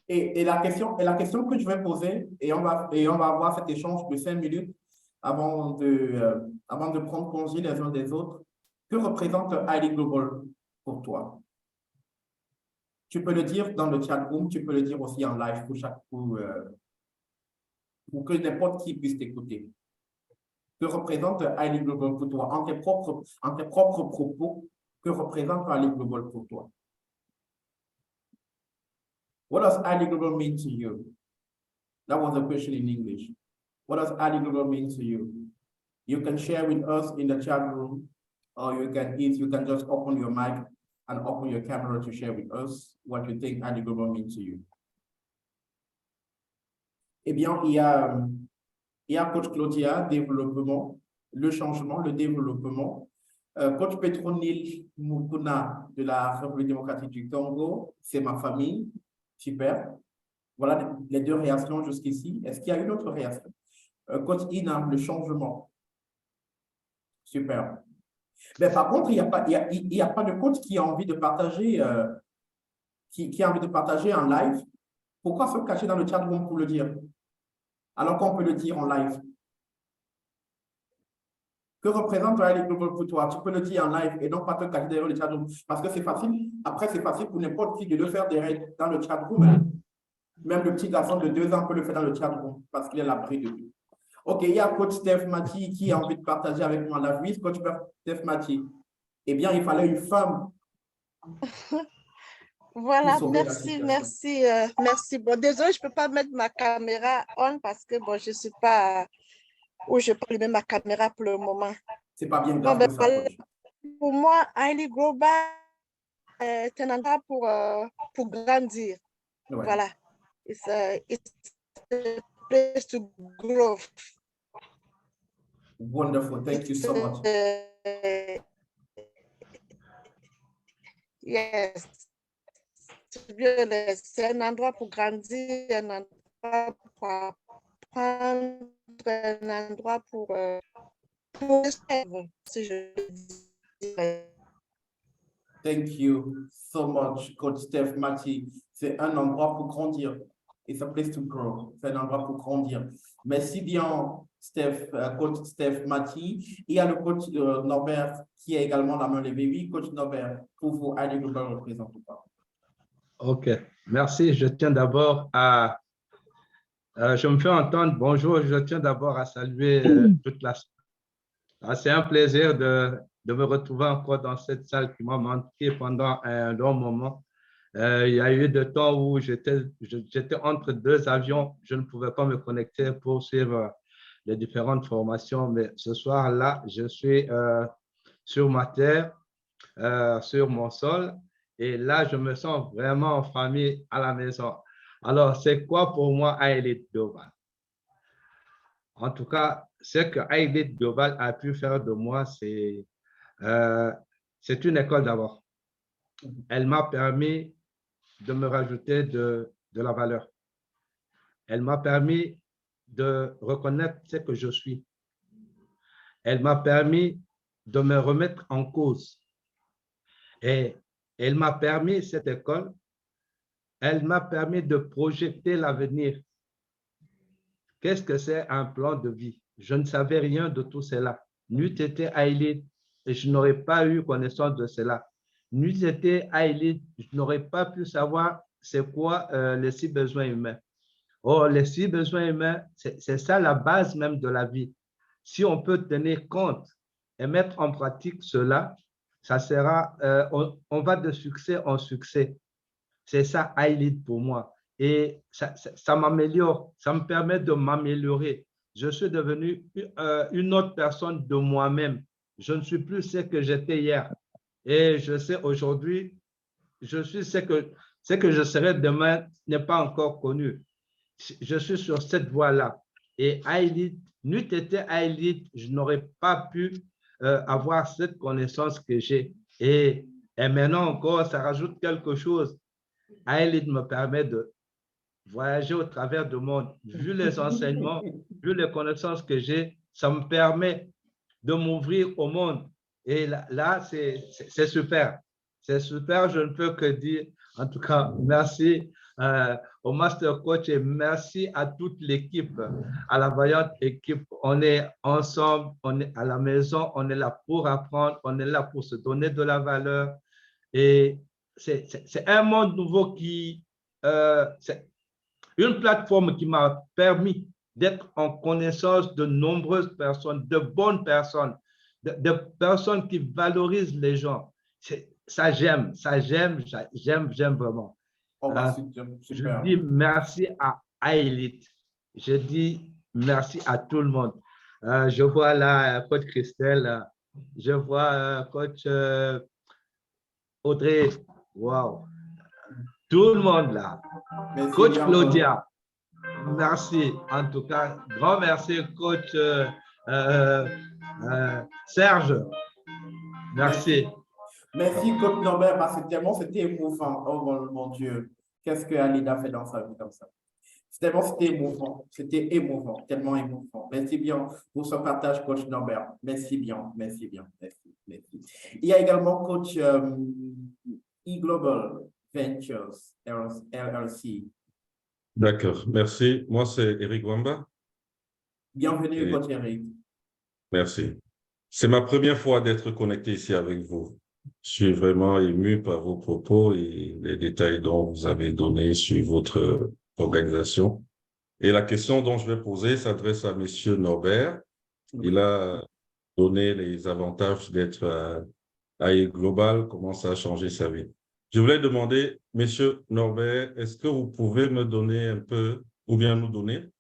Et la question que je vais poser, et on va avoir cet échange de 5 minutes avant de prendre congé les uns des autres. Que représente Highly Global pour toi? Tu peux le dire dans le chat room, tu peux le dire aussi en live pour que n'importe qui puisse t'écouter. Que représente Highly Global pour toi? En tes propres propos, que représente Highly Global pour toi? What does Highly Global mean to you? That was a question in English. What does Highly Global mean to you? You can share with us in the chat room, or you can just open your mic and open your camera to share with us what you think Highly Global means to you. Eh bien, il y a Coach Claudia, développement, le changement, le développement. Coach Petronil Mukuna de la République démocratique du Congo, c'est ma famille, super. Voilà les deux réactions jusqu'ici. Est-ce qu'il y a une autre réaction? Coach Ina, le changement, super. Mais par contre, il n'y a pas de coach qui a envie de partager, qui a envie de partager en live. Pourquoi se cacher dans le chat room pour le dire? Alors qu'on peut le dire en live. Que représente Highly Global pour toi? Tu peux le dire en live et non pas te cacher derrière le chat room. Parce que c'est facile. Après, c'est facile pour n'importe qui de le faire dans le chat room. Hein. Même le petit garçon de 2 ans peut le faire dans le chat room parce qu'il est l'abri de tout. OK, il y a Coach Steph Mati qui a envie de partager avec moi la vie. Coach Steph Mati. Eh bien, il fallait une femme. Voilà, merci. Bon, désolé, je ne peux pas mettre ma caméra on parce que bon, je ne suis pas où je peux allumer ma caméra pour le moment. C'est pas bien grave ça, coach. Pour moi, Highly Global est un endroit pour grandir. Ouais. Voilà. It's a place to grow. Wonderful. Thank you so much. Yes. C'est un endroit pour grandir, un endroit pour apprendre, un endroit pour si je dirais. Thank you so much, Coach Steph Mati. C'est un endroit pour grandir. It's a place to grow. C'est un endroit pour grandir. Merci bien, Coach Steph Mati. Il y a le coach Norbert qui a également la main levée. Oui, Coach Norbert, pour vous, Highly Global représente ou pas? OK, merci. Je tiens d'abord à… je me fais entendre. Bonjour, je tiens d'abord à saluer toute la… C'est un plaisir de me retrouver encore dans cette salle qui m'a manqué pendant un long moment. Il y a eu des temps où j'étais entre 2 avions. Je ne pouvais pas me connecter pour suivre les différentes formations. Mais ce soir-là, je suis sur ma terre, sur mon sol. Et là, je me sens vraiment en famille à la maison. Alors, c'est quoi pour moi Highly Global? En tout cas, ce que Highly Global a pu faire de moi, c'est une école d'abord. Elle m'a permis de me rajouter de la valeur. Elle m'a permis de reconnaître ce que je suis. Elle m'a permis de me remettre en cause. Et elle m'a permis, cette école, elle m'a permis de projeter l'avenir. Qu'est-ce que c'est un plan de vie? Je ne savais rien de tout cela. N'eût été Highly, et je n'aurais pas eu connaissance de cela. N'eût été Highly, je n'aurais pas pu savoir c'est quoi les 6 besoins humains. Oh, les 6 besoins humains, c'est ça la base même de la vie. Si on peut tenir compte et mettre en pratique cela, ça sera, on va de succès en succès. C'est ça, Highly pour moi. Et ça m'améliore, ça me permet de m'améliorer. Je suis devenu une autre personne de moi-même. Je ne suis plus ce que j'étais hier. Et je sais aujourd'hui, je suis ce que je serai demain n'est pas encore connu. Je suis sur cette voie-là. Et Highly, n'eût été Highly, je n'aurais pas pu avoir cette connaissance que j'ai. Et maintenant encore, ça rajoute quelque chose. Highly me permet de voyager au travers du monde. Vu les enseignements, vu les connaissances que j'ai, ça me permet de m'ouvrir au monde. Et là c'est super. C'est super, je ne peux que dire, en tout cas, merci au Master Coach et merci à toute l'équipe, à la vaillante équipe. On est ensemble, on est à la maison, on est là pour apprendre, on est là pour se donner de la valeur. Et c'est un monde nouveau c'est une plateforme qui m'a permis d'être en connaissance de nombreuses personnes, de bonnes personnes, de personnes qui valorisent les gens. Ça, j'aime vraiment. Oh, bah, Je super. dis merci à iElite. Je dis merci à tout le monde. Je vois là coach Christelle, je vois coach Audrey. Wow. Tout le monde là. Merci Coach bien, Claudia. Merci. En tout cas, grand merci, coach Serge. Merci. Merci, coach Norbert, parce que tellement c'était émouvant. Oh mon Dieu, qu'est-ce que Alida fait dans sa vie comme ça? C'était émouvant, tellement émouvant. Merci bien pour ce partage, coach Norbert. Merci bien, merci. Il y a également coach eGlobal Ventures, LLC. D'accord, merci. Moi, c'est Eric Wamba. Bienvenue, coach Eric. Merci. C'est ma première fois d'être connecté ici avec vous. Je suis vraiment ému par vos propos et les détails dont vous avez donnés sur votre organisation. Et la question dont je vais poser s'adresse à M. Norbert. Il a donné les avantages d'être à iGlobal, comment ça a changé sa vie. Je voulais demander, M. Norbert, est-ce que vous pouvez me donner un peu, ou bien nous donner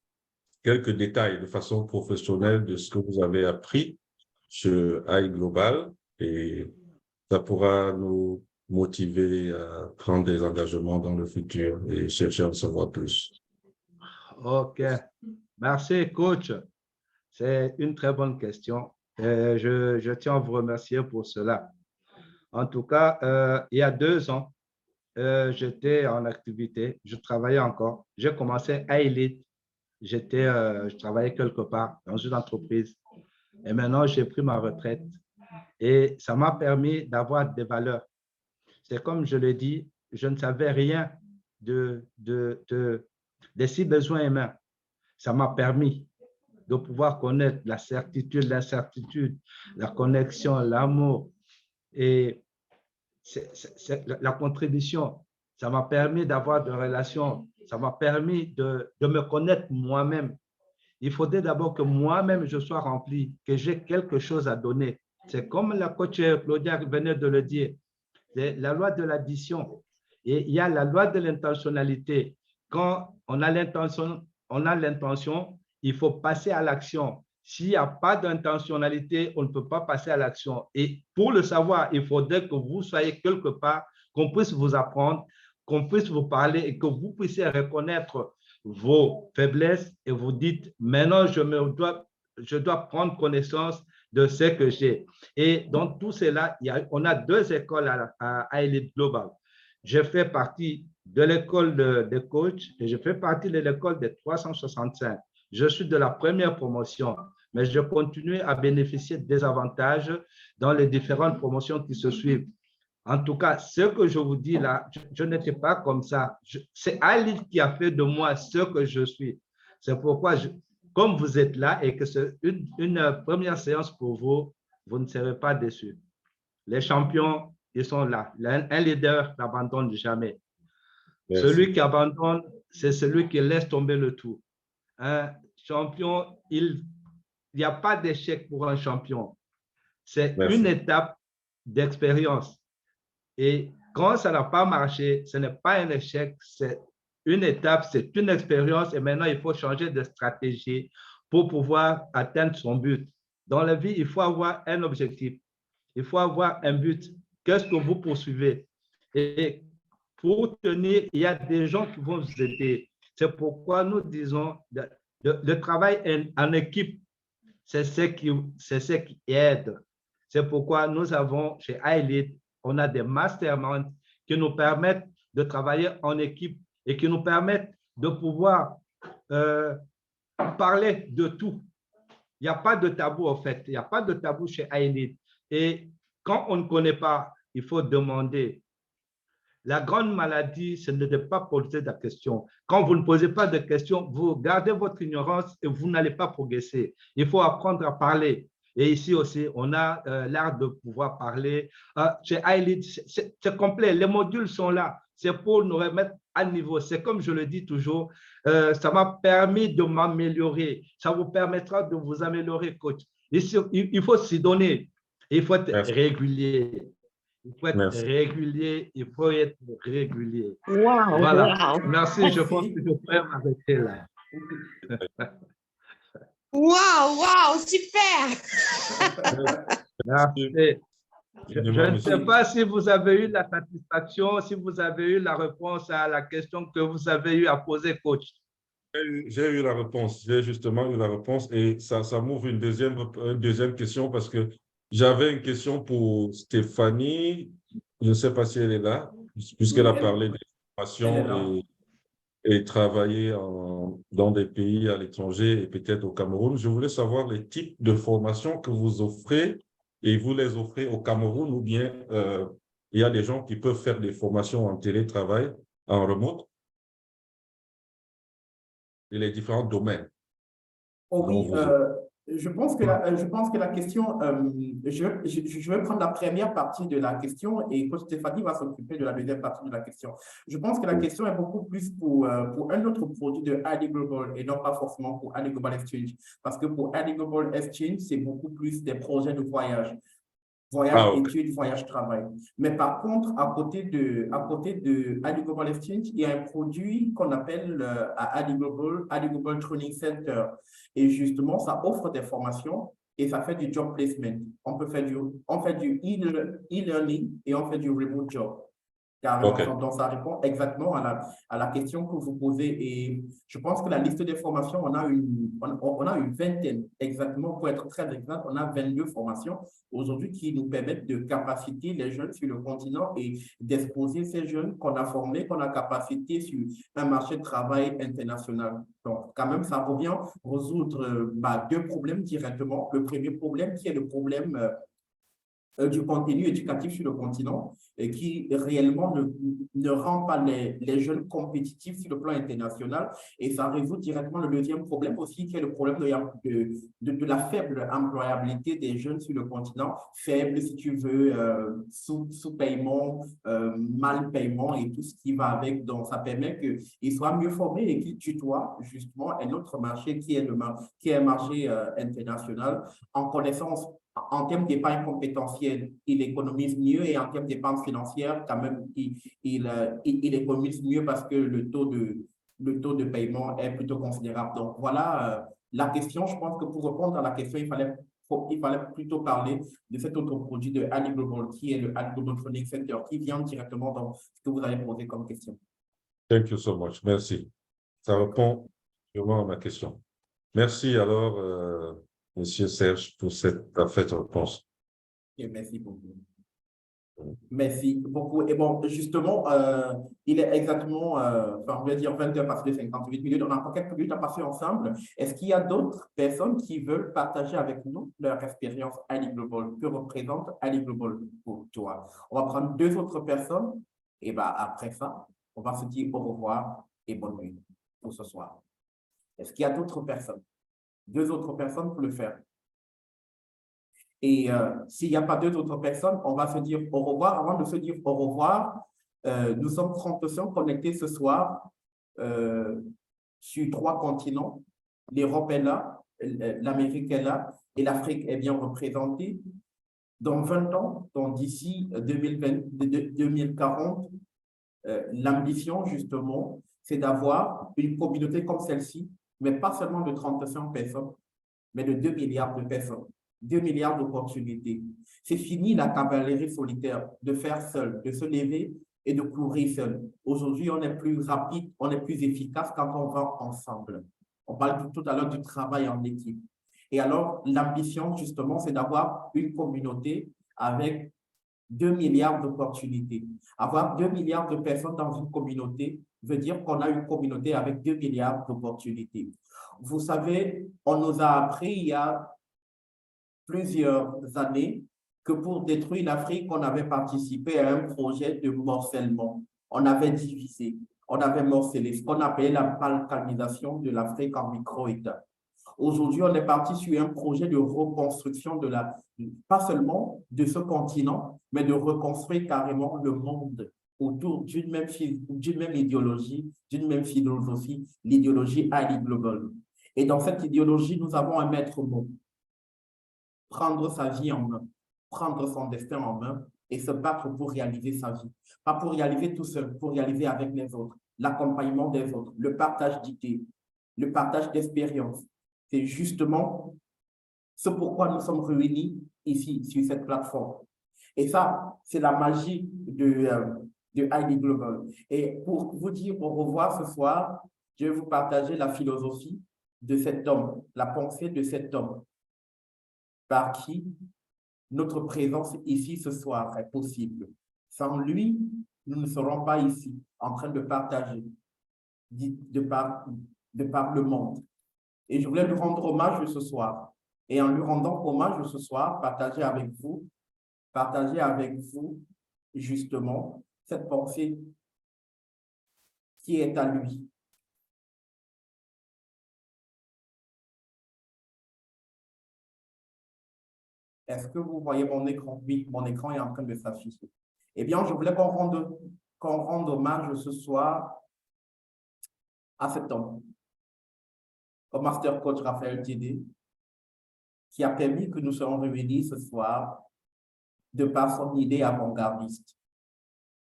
quelques détails de façon professionnelle de ce que vous avez appris sur iGlobal et ça pourra nous motiver à prendre des engagements dans le futur et chercher à en savoir plus. OK. Merci, coach. C'est une très bonne question. Je tiens à vous remercier pour cela. En tout cas, il y a 2 ans, j'étais en activité, je travaillais encore. J'ai commencé à iElite. Je travaillais quelque part dans une entreprise. Et maintenant, j'ai pris ma retraite. Et ça m'a permis d'avoir des valeurs. C'est comme je le dis, je ne savais rien des 6 besoins humains. Ça m'a permis de pouvoir connaître la certitude, l'incertitude, la connexion, l'amour et la contribution. Ça m'a permis d'avoir des relations. Ça m'a permis de me connaître moi-même. Il faudrait d'abord que moi-même je sois rempli, que j'ai quelque chose à donner. C'est comme la coach Claudia venait de le dire, c'est la loi de l'addition. Et il y a la loi de l'intentionnalité. Quand on a l'intention, il faut passer à l'action. S'il n'y a pas d'intentionnalité, on ne peut pas passer à l'action. Et pour le savoir, il faudrait que vous soyez quelque part, qu'on puisse vous apprendre, qu'on puisse vous parler et que vous puissiez reconnaître vos faiblesses et vous dites, maintenant, je dois prendre connaissance de ce que j'ai. Et dans tout cela, on a 2 écoles à iElite Global. Je fais partie de l'école de coach et je fais partie de l'école des 365. Je suis de la première promotion, mais je continue à bénéficier des avantages dans les différentes promotions qui se suivent. En tout cas, ce que je vous dis là, je n'étais pas comme ça. C'est iElite qui a fait de moi ce que je suis. C'est pourquoi, comme vous êtes là et que c'est une première séance pour vous, vous ne serez pas déçus. Les champions, ils sont là. Un leader n'abandonne jamais. Merci. Celui qui abandonne, c'est celui qui laisse tomber le tout. Un champion, il n'y a pas d'échec pour un champion. C'est une étape d'expérience. Et quand ça n'a pas marché, ce n'est pas un échec, c'est une étape, c'est une expérience et maintenant il faut changer de stratégie pour pouvoir atteindre son but. Dans la vie, il faut avoir un objectif, il faut avoir un but. Qu'est-ce que vous poursuivez? Et pour tenir, il y a des gens qui vont vous aider. C'est pourquoi nous disons le travail en équipe, c'est ce qui aide. C'est pourquoi nous avons chez iElite, on a des masterminds qui nous permettent de travailler en équipe et qui nous permettent de pouvoir parler de tout. Il n'y a pas de tabou en fait. Il n'y a pas de tabou chez iElite. Et quand on ne connaît pas, il faut demander. La grande maladie, c'est de ne pas poser de questions. Quand vous ne posez pas de questions, vous gardez votre ignorance et vous n'allez pas progresser. Il faut apprendre à parler. Et ici aussi, on a l'art de pouvoir parler. Chez iLead, c'est complet. Les modules sont là. C'est pour nous remettre à niveau. C'est comme je le dis toujours, ça m'a permis de m'améliorer. Ça vous permettra de vous améliorer, coach. Ici, il faut s'y donner. Il faut être régulier. Il faut être régulier. Il faut être régulier. Wow, Voilà. wow. Merci. Je pense que je peux m'arrêter là. Wow, wow, super. Merci. Je ne sais pas si vous avez eu la satisfaction, si vous avez eu la réponse à la question que vous avez eu à poser, coach. J'ai eu la réponse, j'ai justement eu la réponse et ça m'ouvre une deuxième question parce que j'avais une question pour Stéphanie. Je ne sais pas si elle est là, puisqu'elle a parlé de formation et travailler dans des pays à l'étranger et peut-être au Cameroun. Je voulais savoir les types de formations que vous offrez et vous les offrez au Cameroun ou bien il y a des gens qui peuvent faire des formations en télétravail, en remote, et les différents domaines. Oh oui, je pense que la question, je vais prendre la première partie de la question et coach Stéphanie va s'occuper de la deuxième partie de la question. Je pense que la question est beaucoup plus pour un autre produit de ID Global et non pas forcément pour ID Global Exchange. Parce que pour ID Global Exchange, c'est beaucoup plus des projets de voyage. Voyage, études, voyage, travail. Mais par contre, à côté de ID Global Exchange, il y a un produit qu'on appelle à ID Global Training Center. Et justement, ça offre des formations et ça fait du job placement. On fait du e-learning et on fait du remote job. Donc, ça répond exactement à la question que vous posez. Et je pense que la liste des formations, on a une vingtaine, exactement, pour être très exact, on a 22 formations aujourd'hui qui nous permettent de capaciter les jeunes sur le continent et d'exposer ces jeunes qu'on a formés, qu'on a capacités sur un marché de travail international. Donc, quand même, ça revient résoudre deux problèmes directement. Le premier problème qui est le problème du contenu éducatif sur le continent et qui réellement ne rend pas les jeunes compétitifs sur le plan international. Et ça résout directement le deuxième problème aussi, qui est le problème de la faible employabilité des jeunes sur le continent. Faible, si tu veux, sous-paiement, mal paiement et tout ce qui va avec. Donc, ça permet qu'ils soient mieux formés et qu'ils tutoient justement un autre marché qui est un marché international en connaissance. En termes d'épargne compétentielle, il économise mieux et en termes d'épargne financière, quand même, il économise mieux parce que le taux de paiement est plutôt considérable. Donc, voilà la question. Je pense que pour répondre à la question, il fallait plutôt parler de cet autre produit de ID Global, qui est le ID Global Training Center, qui vient directement dans ce que vous avez posé comme question. Thank you so much. Merci. Ça répond vraiment à ma question. Merci alors, Monsieur Serge, pour cette parfaite réponse. Et merci beaucoup. Merci beaucoup. Et bon, justement, il est exactement, on va dire 20h passées de 58 minutes. On a encore quelques minutes à passer ensemble. Est-ce qu'il y a d'autres personnes qui veulent partager avec nous leur expérience ID Global? Que représente ID Global pour toi? On va prendre deux autres personnes. Et après ça, on va se dire au revoir et bonne nuit pour ce soir. Est-ce qu'il y a d'autres personnes? Deux autres personnes pour le faire. Et s'il n'y a pas deux autres personnes, on va se dire au revoir. Avant de se dire au revoir, nous sommes 35 connectés ce soir sur 3 continents. L'Europe est là, l'Amérique est là et l'Afrique est bien représentée. Dans 20 ans, donc d'ici 2040, l'ambition justement, c'est d'avoir une communauté comme celle-ci, mais pas seulement de 35 personnes, mais de 2 milliards de personnes. 2 milliards d'opportunités. C'est fini la cavalerie solitaire, de faire seul, de se lever et de courir seul. Aujourd'hui, on est plus rapide, on est plus efficace quand on va ensemble. On parle tout à l'heure du travail en équipe. Et alors, l'ambition, justement, c'est d'avoir une communauté avec 2 milliards d'opportunités. Avoir 2 milliards de personnes dans une communauté veut dire qu'on a une communauté avec 2 milliards d'opportunités. Vous savez, on nous a appris il y a plusieurs années que pour détruire l'Afrique, on avait participé à un projet de morcellement. On avait divisé, on avait morcelé ce qu'on appelait la balkanisation de l'Afrique en micro-États. Aujourd'hui, on est parti sur un projet de reconstruction pas seulement de ce continent, mais de reconstruire carrément le monde autour d'une même idéologie, d'une même philosophie, l'idéologie Ali Global. Et dans cette idéologie, nous avons un maître mot: prendre sa vie en main, prendre son destin en main et se battre pour réaliser sa vie. Pas pour réaliser tout seul, pour réaliser avec les autres, l'accompagnement des autres, le partage d'idées, le partage d'expériences. C'est justement ce pourquoi nous sommes réunis ici, sur cette plateforme. Et ça, c'est la magie de ID Global. Et pour vous dire au revoir ce soir, je vais vous partager la philosophie de cet homme, la pensée de cet homme, par qui notre présence ici ce soir est possible. Sans lui, nous ne serons pas ici en train de partager de par le monde. Et je voulais lui rendre hommage ce soir. Et en lui rendant hommage ce soir, partager avec vous justement cette pensée qui est à lui. Est-ce que vous voyez mon écran? Oui, mon écran est en train de s'afficher. Eh bien, je voulais qu'on rende hommage ce soir à cet homme, au Master Coach Raphaël Diédé, qui a permis que nous soyons réunis ce soir de par son idée avant-gardiste.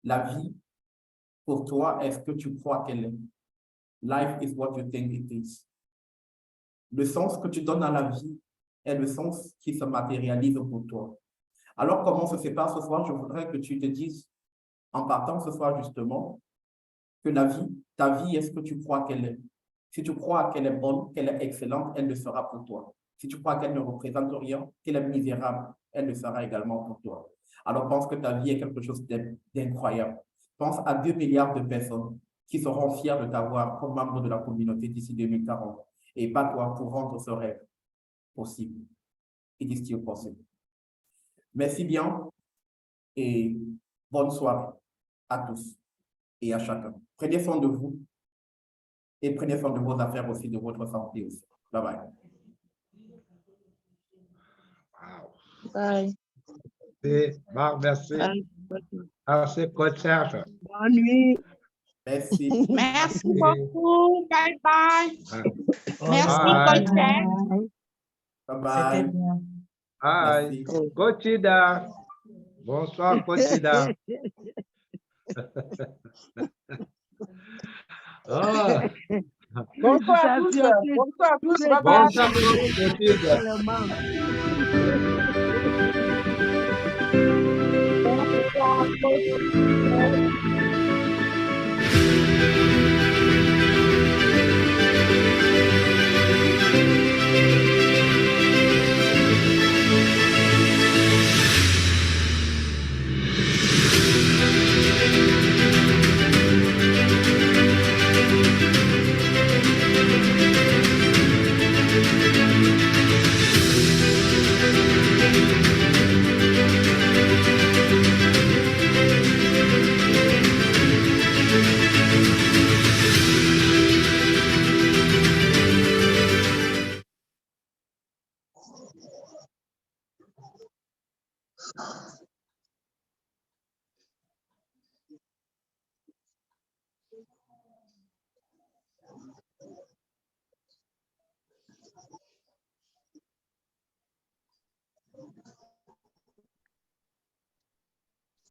La vie, pour toi, est-ce que tu crois qu'elle est? Life is what you think it is. Le sens que tu donnes à la vie est le sens qui se matérialise pour toi. Alors, comment ça se passe ce soir? Je voudrais que tu te dises, en partant ce soir justement, que ta vie, est-ce que tu crois qu'elle est? Si tu crois qu'elle est bonne, qu'elle est excellente, elle le sera pour toi. Si tu crois qu'elle ne représente rien, qu'elle est misérable, elle le sera également pour toi. Alors, pense que ta vie est quelque chose d'incroyable. Pense à 2 milliards de personnes qui seront fiers de t'avoir comme membre de la communauté d'ici 2040. Et pas toi pour rendre ce rêve possible. It is still possible. Merci bien et bonne soirée à tous et à chacun. Prenez soin de vous et prenez soin de vos affaires aussi, de votre santé aussi. Bye bye. Wow. Bye. Merci. Bye. Merci, Coach Serge. Bonne nuit. Merci. Merci beaucoup. Bye bye. Merci, Bye. Coach Serge. Bye bye. Bye. Merci. Coach Ida. Bonsoir, Coach Ida. Oh. Bonsoir à tous. Bonsoir à tous. Bye bye. Bonsoir, Coach Ida. Bonsoir.